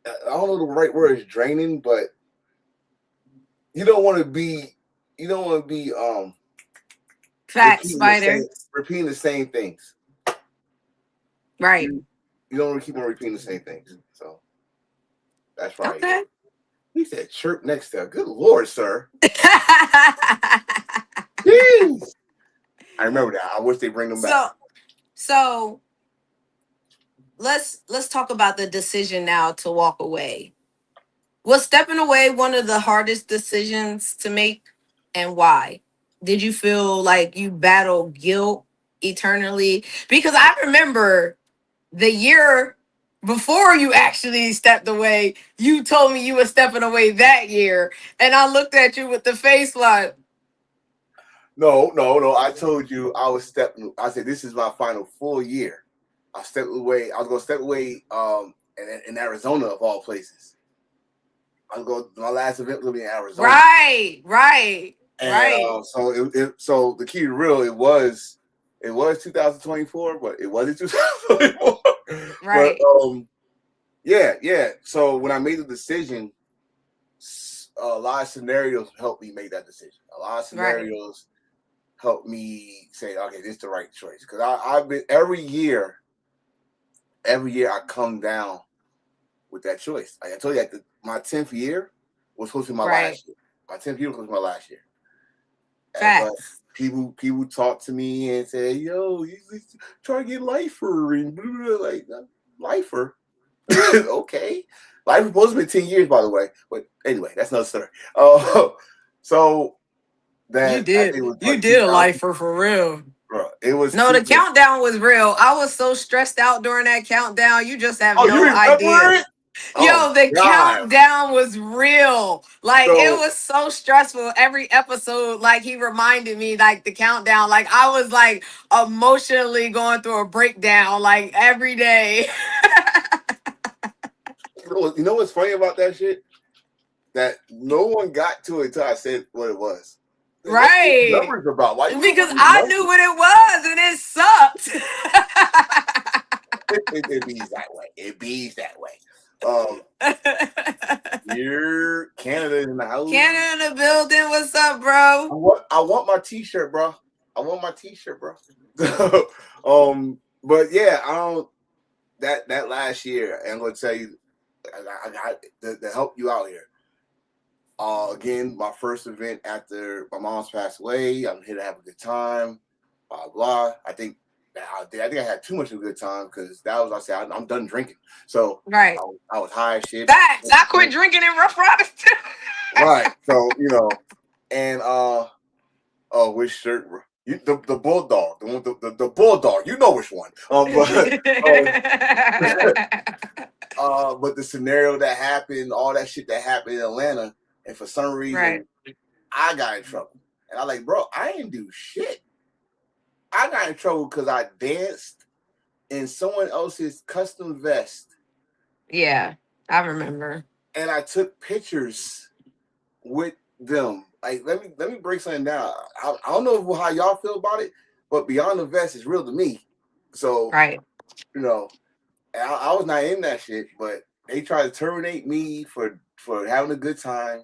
the right word is draining, but you don't want to be. You don't want to be Facts, Spider. repeating the same things. Right. You don't want to keep on repeating the same things. So that's right. Okay. He said chirp next to. Good Lord, sir. Jeez. I remember that. I wish they bring them back. So let's talk about the decision now to walk away. Was stepping away one of the hardest decisions to make, and why? Did you feel like you battled guilt eternally? Because I remember the year before you actually stepped away, you told me you were stepping away that year, and I looked at you with the face like, No. I told you I was stepping. I said this is my final full year. I stepped away. I was gonna step away. In Arizona of all places. I was going. My last event was gonna be in Arizona. Right. And so the key to real it was 2024, but it wasn't 2024. Right. But yeah. So when I made the decision, a lot of scenarios helped me make that decision. A lot of scenarios helped me say, okay, this is the right choice. Because I've been every year I come down with that choice. Like I told you, my 10th year was supposed to be my last year. My 10th year was supposed to be my last year. But people talk to me and say, yo, you try to get lifer and blah, blah, blah, like lifer. Okay. Life was supposed to be 10 years, by the way. But anyway, that's another story. So that you did a lifer for real. Bro, it was the countdown was real. I was so stressed out during that countdown. You just have no idea. It? Yo, the countdown was real. Like it was so stressful. Every episode, like he reminded me, like the countdown. Like I was like emotionally going through a breakdown, like every day. You know what's funny about that shit? That no one got to it until I said what it was. Right. What numbers about? Why because I knew what it was and it sucked. It bees that way. It bees that way. Here, Canada in the house. Canada in the building. What's up, bro? I want my t-shirt, bro. But yeah, I don't. That last year, I'm gonna tell you, I got to help you out here. Again, my first event after my mom's passed away. I'm here to have a good time. Blah blah. I think I had too much of a good time because that was I said I'm done drinking. So Right. I was high as shit. Facts. I quit drinking in Rough Riders too. Right. So and which shirt? The bulldog, the bulldog. You know which one. But the scenario that happened, all that shit that happened in Atlanta, and for some reason, Right. I got in trouble. And I like, bro, I didn't do shit. I got in trouble because I danced in someone else's custom vest. Yeah, I remember. And I took pictures with them. Like, let me break something down. I don't know how y'all feel about it, but Beyond the Vest is real to me. So, Right. I was not in that shit, but they tried to terminate me for having a good time,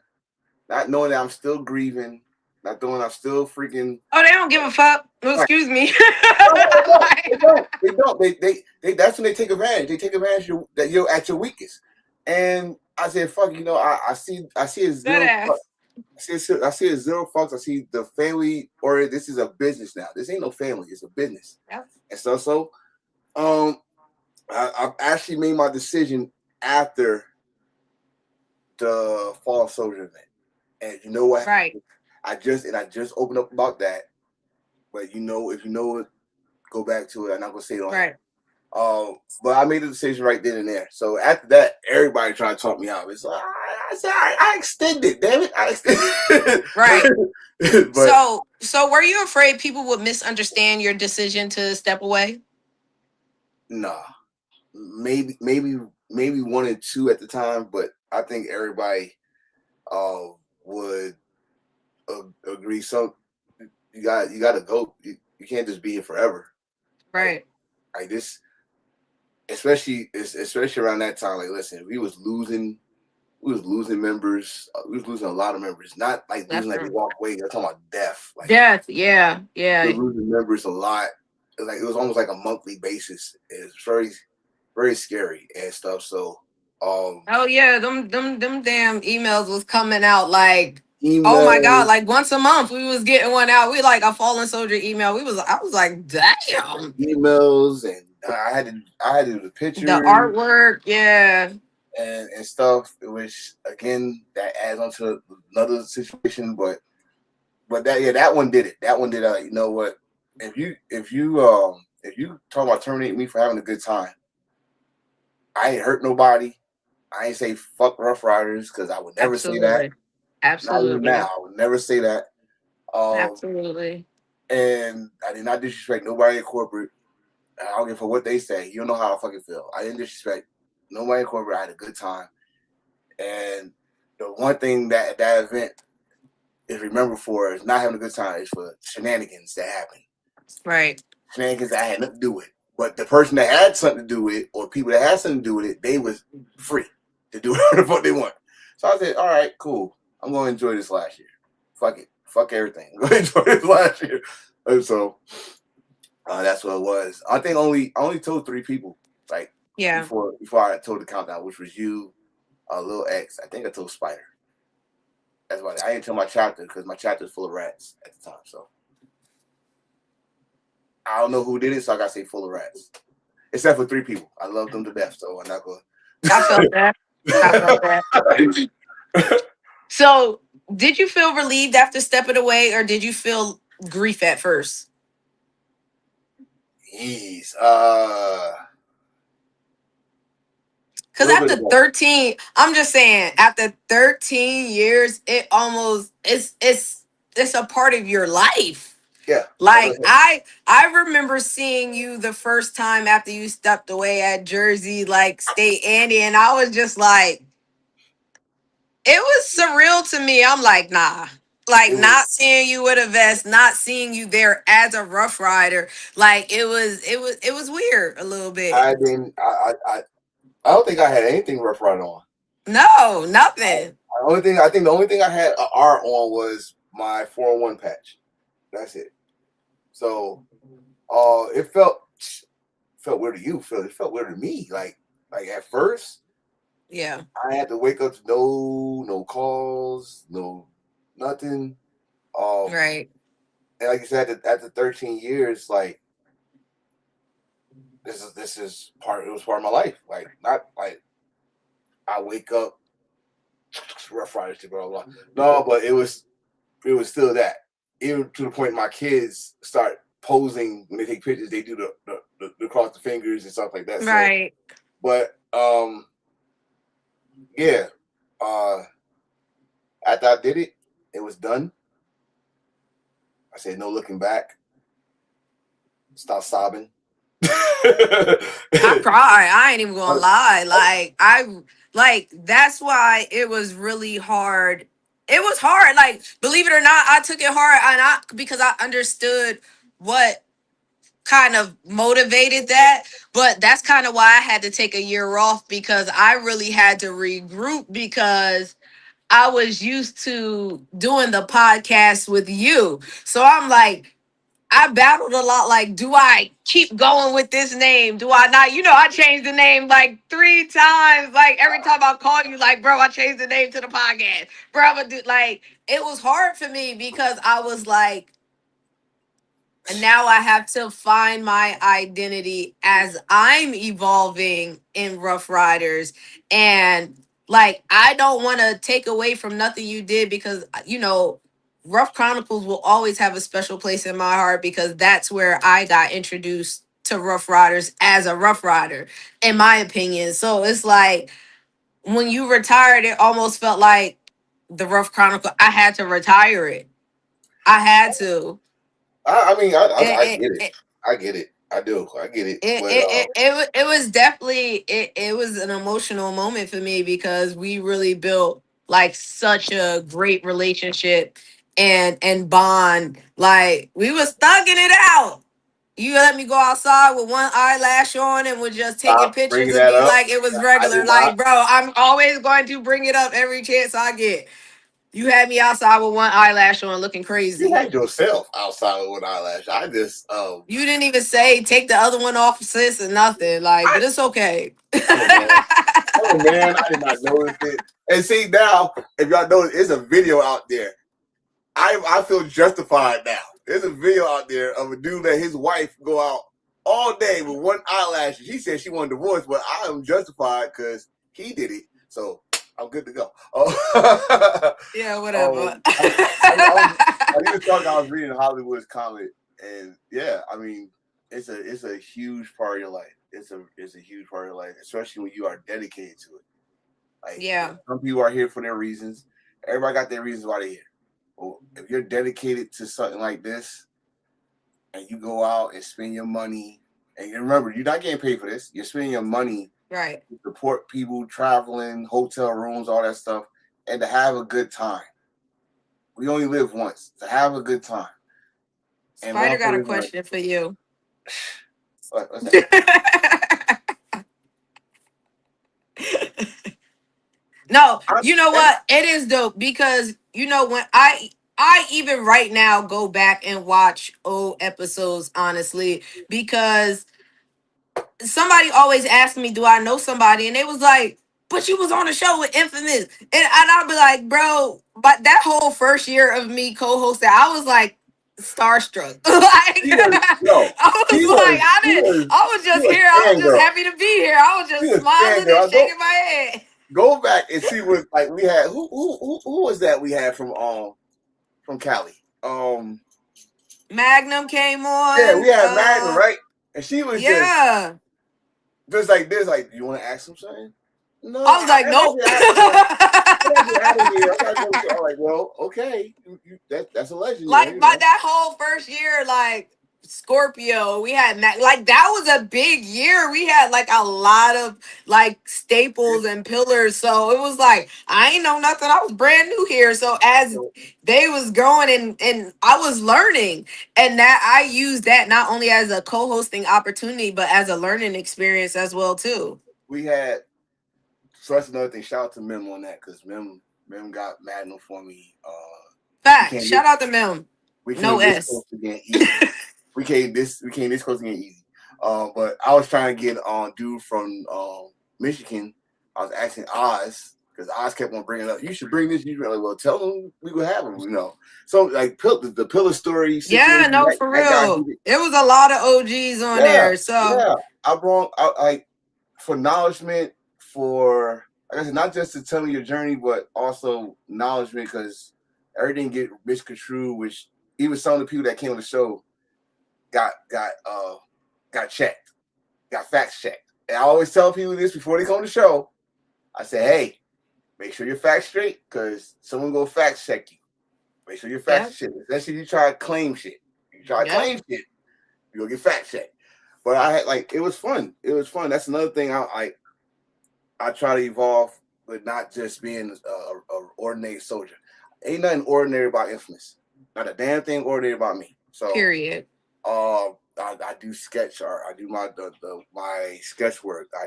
not knowing that I'm still grieving, not knowing I'm still freaking. Oh, they don't give a fuck. Oh, excuse me. No, they Like, don't. They don't. They that's when they take advantage. They take advantage that you're at your weakest. And I said, "Fuck, I see a that zero. Fuck. ass. I see a zero fucks. I see the family, or this is a business now. This ain't no family. It's a business. Yep. And um, I've actually made my decision after the Fall Soldier event. And you know what? Right. I just opened up about that. But if you know it, go back to it. I'm not gonna say it on Right. here. But I made a decision right then and there. So after that, everybody tried to talk me out. It's like I said, I extended, damn it, I extended. Right. But So were you afraid people would misunderstand your decision to step away? nah, maybe one and two at the time. But I think everybody would agree. So you got to go. You can't just be here forever. Like Right. like this, especially around that time. Like, listen, we was losing members. We was losing a lot of members. Not like That's losing like we true. walk away. I'm talking about death. Like Death. Yeah. we Yeah. were losing members a lot. Like it was almost like a monthly basis. It's very, very scary and stuff. So Oh yeah. Them damn emails was coming out like, oh my god, emails, like once a month we was getting one out. We like a fallen soldier email. I was like, damn. emails, and I had to do the The pictures artwork. Yeah. and stuff. Which again, that adds on to another situation. But that one did it. That one did. You know what? If you talk about terminating me for having a good time, I ain't hurt nobody. I ain't say fuck Rough Riders because I would never say that. Absolutely. Not even Absolutely. now. I would never say that. Um, Absolutely. and I did not disrespect nobody in corporate. I don't give a fuck what they say. You don't know how I fucking feel. I didn't disrespect nobody in corporate. I had a good time. And the one thing that event is remembered for is not having a good time. It's for shenanigans that happened. Right. Shenanigans that had nothing to do with it. But the person that had something to do with it, or people that had something to do with it, they was free to do whatever the fuck they want. So I said, all right, cool. I'm going to enjoy this last year. Fuck it. Fuck everything. I'm going to enjoy this last year. And so that's what it was. I only told 3 people, like, Yeah. before I told the countdown, which was you, Lil X. I think I told Spider. That's why I didn't tell my chapter because my chapter is full of rats at the time. So I don't know who did it, so I gotta say full of rats. Except for 3 people. I love them to death, so I'm not going. I felt that. I felt that. So, did you feel relieved after stepping away, or did you feel grief at first? Jeez. A Because little bit of after both. 13, I'm just saying, after 13 years, it's a part of your life. Yeah. Like I remember seeing you the first time after you stepped away at Jersey, like State Andy, and I was just like, it was surreal to me. I'm like, nah. Like It was. not seeing you with a vest, not seeing you there as a Rough Rider. Like it was weird a little bit. I didn't. I don't think I had anything Rough Rider on. No, nothing. The only thing I had a R on was my 401 patch. That's it. So, it felt weird to you. It felt weird to me. Like at first, Yeah. I had to wake up to no calls, no nothing. Right. And like you said, after 13 years, like this is part. It was part of my life. Like not like I wake up, Rough Riders, blah blah. No, but it was still that. Even to the point my kids start posing when they take pictures, they do the cross the fingers and stuff like that. So, Right. but yeah. Uh, After I did it, it was done. I said no looking back. Stop sobbing. I cried. I ain't even gonna lie. Like that's why it was really hard. It was hard. Like, believe it or not, I took it hard and I because I understood what kind of motivated that. But that's kind of why I had to take a year off because I really had to regroup because I was used to doing the podcast with you. So I'm like, I battled a lot. Like, do I keep going with this name? Do I not? You know, I changed the name like 3 times. Like, every time I call you, like, bro, I changed the name to the podcast. Bro, I'm gonna do like it was hard for me because I was like, and now I have to find my identity as I'm evolving in Rough Riders. And like, I don't want to take away from nothing you did because, Rough Chronicles will always have a special place in my heart because that's where I got introduced to Rough Riders as a Rough Rider, in my opinion. So it's like when you retired, it almost felt like the Rough Chronicle, I had to retire it. I had to. I mean, I It, get it. it, I get it. I do. I get it. it But it it, it, it was definitely it was an emotional moment for me because we really built like such a great relationship and bond. Like, we was thugging it out. You let me go outside with one eyelash on and was just taking stop pictures bringing of that me up. like it was I regular. did not. Like, bro, I'm always going to bring it up every chance I get. You had me outside with one eyelash on looking You crazy. had yourself outside with one eyelash. I just You didn't even say take the other one off, sis, or nothing. Like, I but it's okay. come on, man. Come on, man. I did not notice it. And see now, if y'all notice, there's a video out there. I feel justified now. There's a video out there of a dude that his wife go out all day with one eyelash. He said she wanted divorce, but I am justified because he did it. So I'm good to go. Yeah, whatever. I was talking. I was reading Hollywood's comment, and yeah, I mean, it's a huge part of your life. It's a huge part of your life, especially when you are dedicated to it. Like Yeah. some people are here for their reasons. Everybody got their reasons why they're here. Well, if you're dedicated to something like this, and you go out and spend your money, and you remember, you're not getting paid for this. You're spending your money Right. to support people traveling, hotel rooms, all that stuff, and to have a good time. We only live once. To have a good time. And Spider got a motherfuckers like, question for you. what's that? No, I'm, you know what? It is dope because when I even right now go back and watch old episodes honestly because somebody always asked me, "Do I know somebody?" And it was like, "But you was on a show with Infamous," and I'll be like, "Bro," but that whole first year of me co-hosting, I was like starstruck. Like, she was yo, I was like, I was she just was here. I was just fangirl. happy to be here. I was She just was smiling and fangirl. shaking my head. Go back and see what like we had. Who was that we had from Cali? Magnum came Yeah, we on. had Magnum, right? And she was Yeah. just like this, like, you want to ask him something? No, I was like, I gotta nope. get out of here. I gotta go. I'm like, well, okay, that's a legend there, Like, by that whole first year, like Scorpio, we had like that was a big year. We had like a lot of like staples and pillars. So it was like I ain't know nothing. I was brand new here. So as So they was growing and I was learning, and that I used that not only as a co-hosting opportunity, but as a learning experience as well too. we had. So that's another thing. Shout out to Mem on that because Mem got Magnum for me. We Fact. came Shout out to Mim. we No came this S. close again easy. We came this close again easy. But I was trying to get on dude from Michigan. I was asking Oz because Oz kept on bringing up. You should bring this. You should like, well, tell them we will have them. So like the pillar story Yeah, situation. no, That, for that guy, real. It was a lot of OGs on yeah, there. So yeah. I brought like for acknowledgement for like I said, not just to tell me your journey, but also acknowledgement because everything get misconstrued. Which even some of the people that came on the show got checked, got facts checked. And I always tell people this before they come on the show. I say, hey, make sure your facts straight because someone go fact check you. Make sure your facts yep, shit. Especially if you try to claim shit. You try to yep. claim shit, you'll get fact checked. But I had like it was fun. It was fun. That's another thing I try to evolve with not just being a ordinary soldier. Ain't nothing ordinary about Infamous. Not a damn thing ordinary about me. So Period. I do sketch art. I do my sketch work. I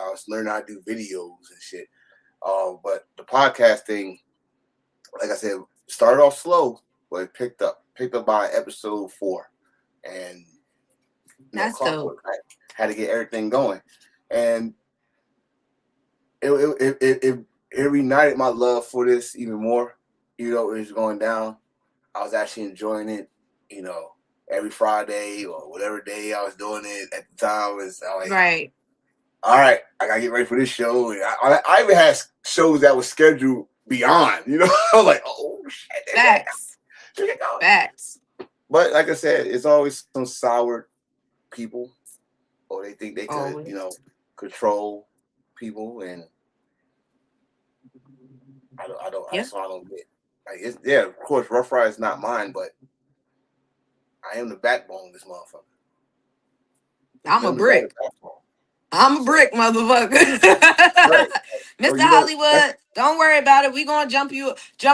was learning how to do videos and shit. But the podcast thing, like I said, started off slow, but it picked up. Picked up by episode 4, and That's dope. clockwork. I had to get everything going, and it reignited my love for this even more. It was going down. I was actually enjoying it. Every Friday or whatever day I was doing it at the time was like, Right. all right, I gotta get ready for this show. And I even had shows that were scheduled beyond. I was like, oh shit, Facts. Facts. But like I said, it's always some sour people, or they think they could, Always. control people, and I don't. Yeah. That's why I don't get. Like, of course, Rough Ride is not mine, but I am the backbone of this motherfucker. I'm a brick. I'm a brick, motherfucker. Right. Mr. Hollywood, don't worry about it. We gonna jump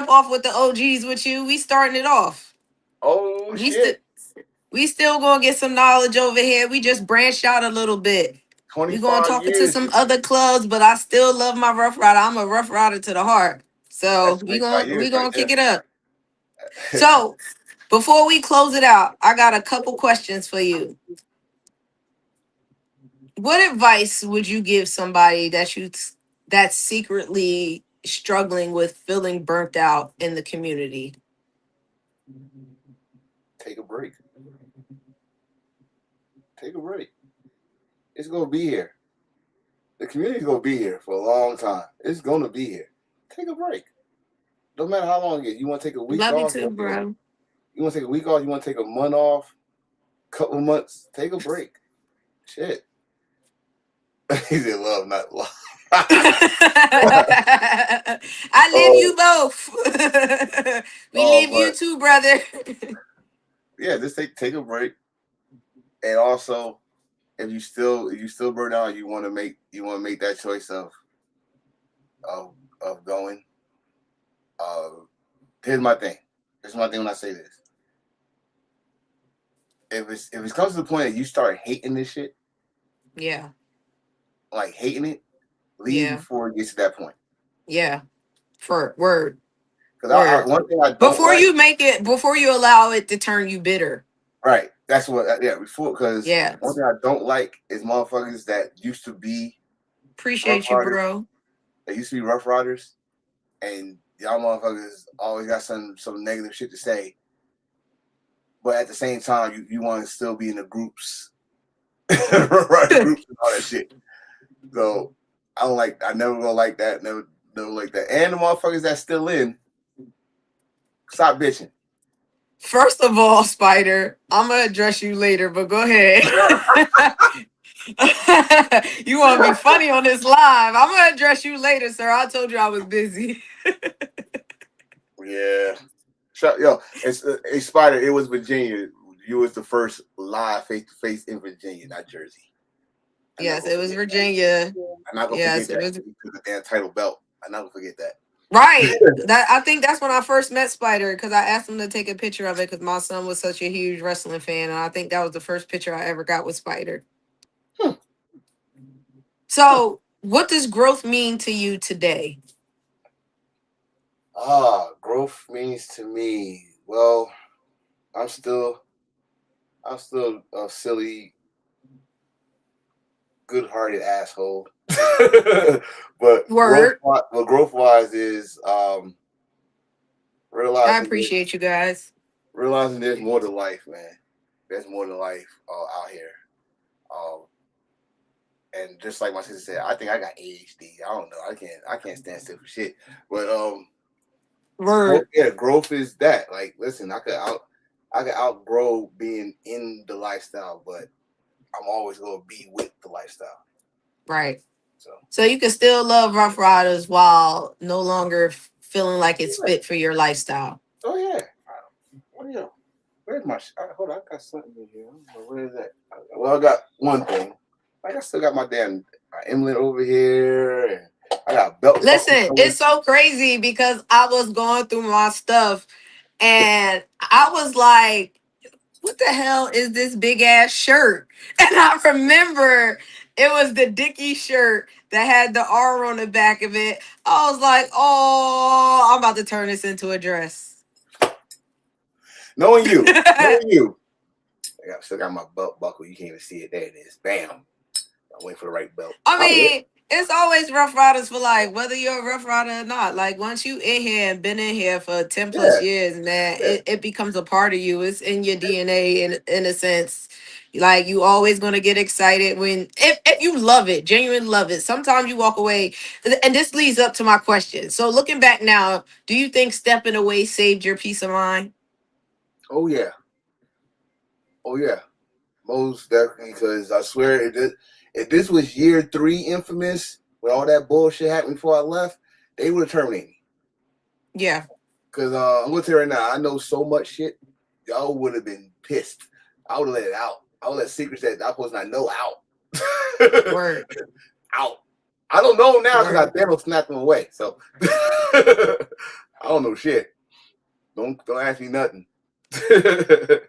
off with the OGs with you. We starting it off. Oh shit. We still gonna get some knowledge over here. We just branched out a little bit. We gonna 25 talk to years. some other clubs, but I still love my Rough Rider. I'm a Rough Rider to the heart. So That's we 25 gonna years we right gonna there. kick it up. So before we close it out, I got a couple questions for you. What advice would you give somebody that's secretly struggling with feeling burnt out in the community? Take a break. Take a break. It's gonna be here. The community's gonna be here for a long time. It's gonna be here. Take a break. No matter how long it is. You want to take a week Love you off? too, bro. You want to take a week off? You want to take a month off? Couple months? Take a break. Shit. He said love, not love. I live you both. We live you too, brother. Yeah, just take a break. And also, if you still burn out, you want to make that choice of going. Here's my thing. Here's my thing when I say this. If it comes to the point that you start hating this shit, Yeah. like hating it, leave before it gets to that point. Yeah. For word. Because one thing I don't before you make it, before you allow it to turn you bitter. Right. That's what. Before, because one thing I don't like is motherfuckers that used to be. Appreciate you, bro. They used to be Rough Riders, and y'all motherfuckers always got some negative shit to say. But at the same time, you want to still be in the groups, groups and all that shit. So I don't like. I never gonna like that. Never like that. And the motherfuckers that's still in, stop bitching. First of all, Spider, I'm gonna address you later, but go ahead. You want to be funny on this live? I'm gonna address you later, sir. I told you I was busy. Yeah. It's Spider. It was Virginia. You was the first live face-to-face in Virginia, not Jersey. Yes, it was Virginia. I'm not gonna forget that. The damn title belt. I'm not gonna forget that. Right. I think that's when I first met Spider because I asked him to take a picture of it because my son was such a huge wrestling fan, and I think that was the first picture I ever got with Spider. So, what does growth mean to you today? Growth means to me. Well, I'm still a silly, good-hearted asshole. But Word. growth wise is I realizing that appreciate you guys. realizing there's more to life, man. There's more to life out here. Um, and just like my sister said, I think I got ADHD. I don't know. I can't stand still for shit. But Word. growth is that. Like, listen, I could outgrow being in the lifestyle, but I'm always gonna be with the lifestyle. Right. So So you can still love Rough Riders while no longer feeling like it's fit for your lifestyle. oh yeah. What do you know? Where's my hold on? I got something in here. Where is that? Well, I got one thing. Like I still got my damn emblem over here. And I got a belt buckle Listen, coming. it's so crazy because I was going through my stuff and I was like, what the hell is this big ass shirt? And I remember it was the Dickie shirt that had the R on the back of it. I was like, oh, I'm about to turn this into a dress. Knowing you. Still got my belt buckle. You can't even see it. There it is. Bam. I'm waiting for the right belt. I mean, it's always Rough Riders for life, whether you're a Rough Rider or not. Like once you in here and been in here for 10 plus Yeah, years, man, yeah. it becomes a part of you. It's in your DNA in a sense. Like you always gonna get excited when if you love it, genuine love it. Sometimes you walk away, and this leads up to my question. So looking back now, do you think stepping away saved your peace of mind? Oh yeah. Oh yeah. Most definitely, because I swear, if this was year 3 infamous, when all that bullshit happened before I left, they would have terminated me. Yeah. Because I'm gonna tell you right now, I know so much shit. Y'all would have been pissed. I would have let it out. I would let secrets that I supposed not know out. Word. Out. I don't know now because I Word. Thanos snapped them away. So I don't know shit. Don't ask me nothing.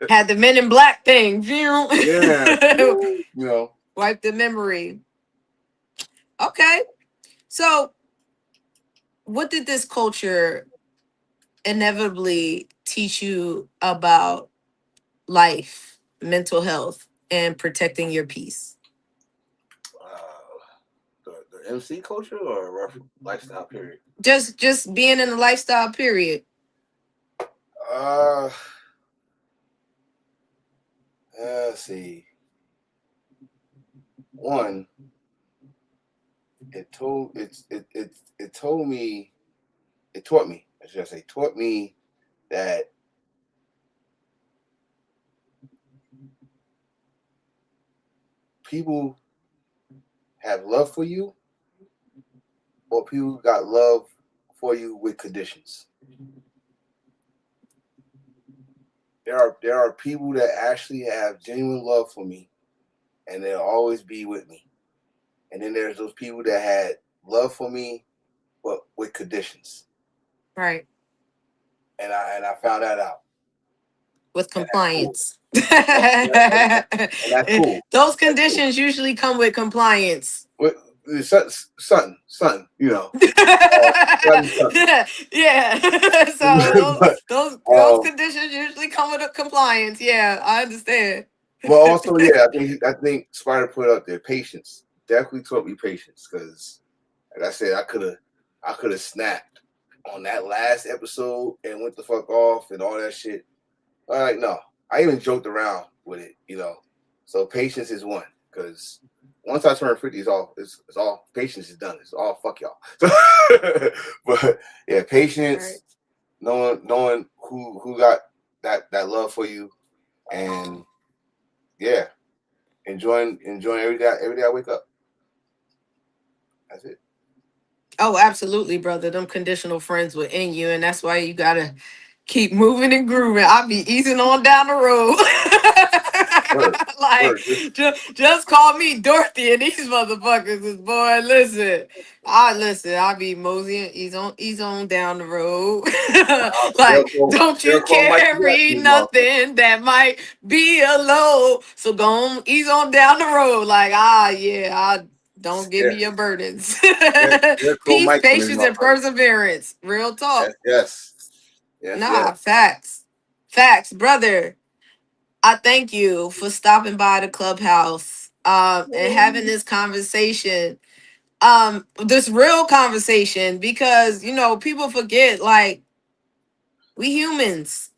Had the Men in Black thing. Yeah, you know. Wipe the memory. Okay. So, what did this culture inevitably teach you about life, mental health, and protecting your peace? The MC culture or a rough lifestyle period? Just being in the lifestyle period. Uh, let's see. One, it told me, it taught me. I should say, taught me that people have love for you, or people got love for you with conditions. There are people that actually have genuine love for me, and they'll always be with me. And then there's those people that had love for me, but with conditions. Right. And I found that out, With and that's cool. compliance. And that's cool. Those That's cool. conditions usually come with compliance. With son, you know, son. Yeah, yeah. So but those conditions usually come with a compliance. Yeah, I understand. but also, yeah, I think Spider put up there patience. Definitely taught me patience because, like I said, I could have snapped on that last episode and went the fuck off and all that shit. Like no, I even joked around with it, you know. So patience is one because once I turn 50, it's all patience is done. It's all fuck y'all. But yeah, Right. patience, knowing who got that love for you, and yeah, enjoying every day I wake up. That's it. Oh, absolutely, brother. Them conditional friends within you, and that's why you gotta keep moving and grooving. I'll be easing on down the road. Word, Like, word. just call me Dorothy and these motherfuckers is boy, listen. I'll be moseying, ease on down the road. They'll Like, call don't they'll you call Mikey carry Jackson, motherfucker. nothing that might be a load. So go on, ease on down the road. Like, yeah, don't give Yeah, me your burdens. they'll call Peace, Mike on this patience, and motherfucker. perseverance. Real talk. Yes, yes, yes, yes. Nah, facts. Facts, brother. I thank you for stopping by the clubhouse and having this conversation. this real conversation, because people forget, like, we humans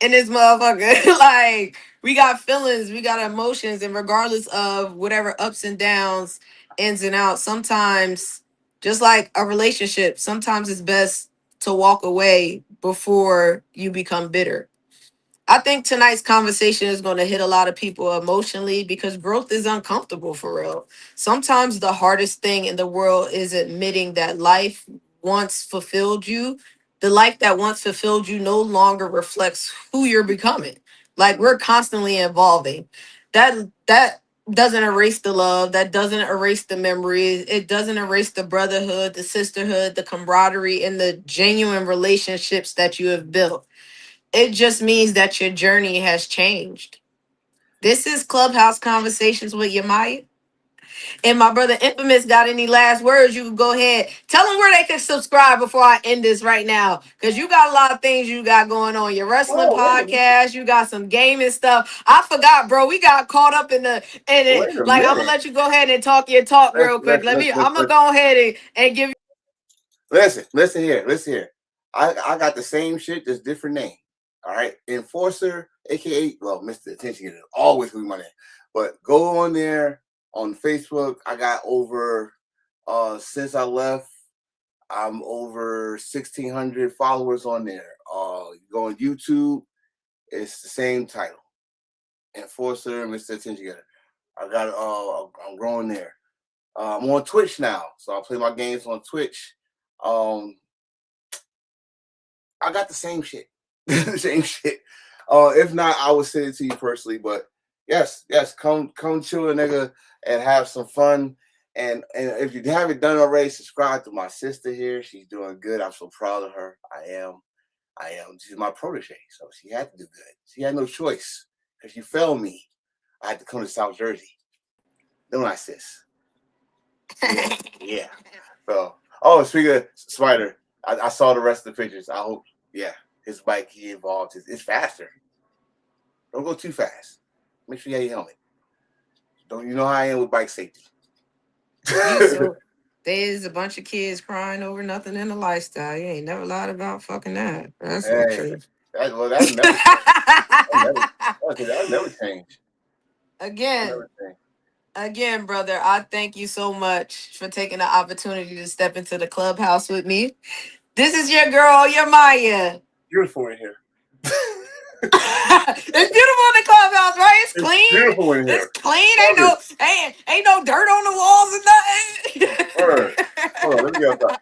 in this motherfucker. Like, we got feelings, we got emotions, and regardless of whatever ups and downs, ins and outs, sometimes, just like a relationship, sometimes it's best to walk away before you become bitter. I think tonight's conversation is going to hit a lot of people emotionally, because growth is uncomfortable, for real. Sometimes the hardest thing in the world is admitting that life once fulfilled you. The life that once fulfilled you no longer reflects who you're becoming. Like, we're constantly evolving. That doesn't erase the love, that doesn't erase the memories, it doesn't erase the brotherhood, the sisterhood, the camaraderie, and the genuine relationships that you have built. It just means that your journey has changed. This is Clubhouse Conversations with Yemaya. And my brother Infamous got any last words? You can go ahead. Tell them where they can subscribe before I end this right now. Because you got a lot of things you got going on. Your wrestling Oh, wait a minute. podcast, you got some gaming stuff. I forgot, bro. We got caught up in it. Wait a Like, I'm gonna minute. let you go ahead and talk your talk Let's, real quick. let's, Let let's, me, let's, I'm gonna let's, go ahead and give you. listen here. Listen here. I got the same shit, just different name. All right. Enforcer, aka, well, Mr. Attention Getter, always gonna be my name. But go on there on Facebook. I got over since I left, I'm over 1,600 followers on there. You go on YouTube, it's the same title. Enforcer, Mr. Attention Getter. I got I'm growing there. I'm on Twitch now, so I play my games on Twitch. Um, I got the same shit, the same shit. If not, I would send it to you personally. But yes, come chill, a nigga, and have some fun. And if you haven't done already, subscribe to my sister here. She's doing good. I'm so proud of her. I am. She's my protege, so she had to do good. She had no choice because she failed me. I had to come to South Jersey. Don't I, sis? Yeah, yeah. So, oh, speaking of Spider, I saw the rest of the pictures. I hope, yeah, his bike he evolved. It's faster. Don't go too fast. Make sure you have your helmet. Don't you know how I am with bike safety? You so there's a bunch of kids crying over nothing in the lifestyle. You ain't never lied about fucking that. That's the Hey, truth. that never change. That never change. That Again, never change. again, brother, I thank you so much for taking the opportunity to step into the clubhouse with me. This is your girl, your Maya. Beautiful in here. It's beautiful in the clubhouse, right? It's It's clean. beautiful in It's here. clean. Love it. Ain't no dirt on the walls Word. Hold on, let me go outside.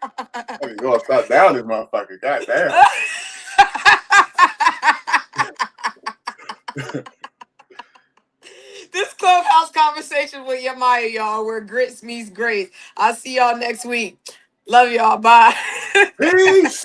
or Let me go upside down this motherfucker. God damn. This clubhouse conversation with Yemaya, y'all, where grits meets grace. I'll see y'all next week. Love y'all. Bye. Peace.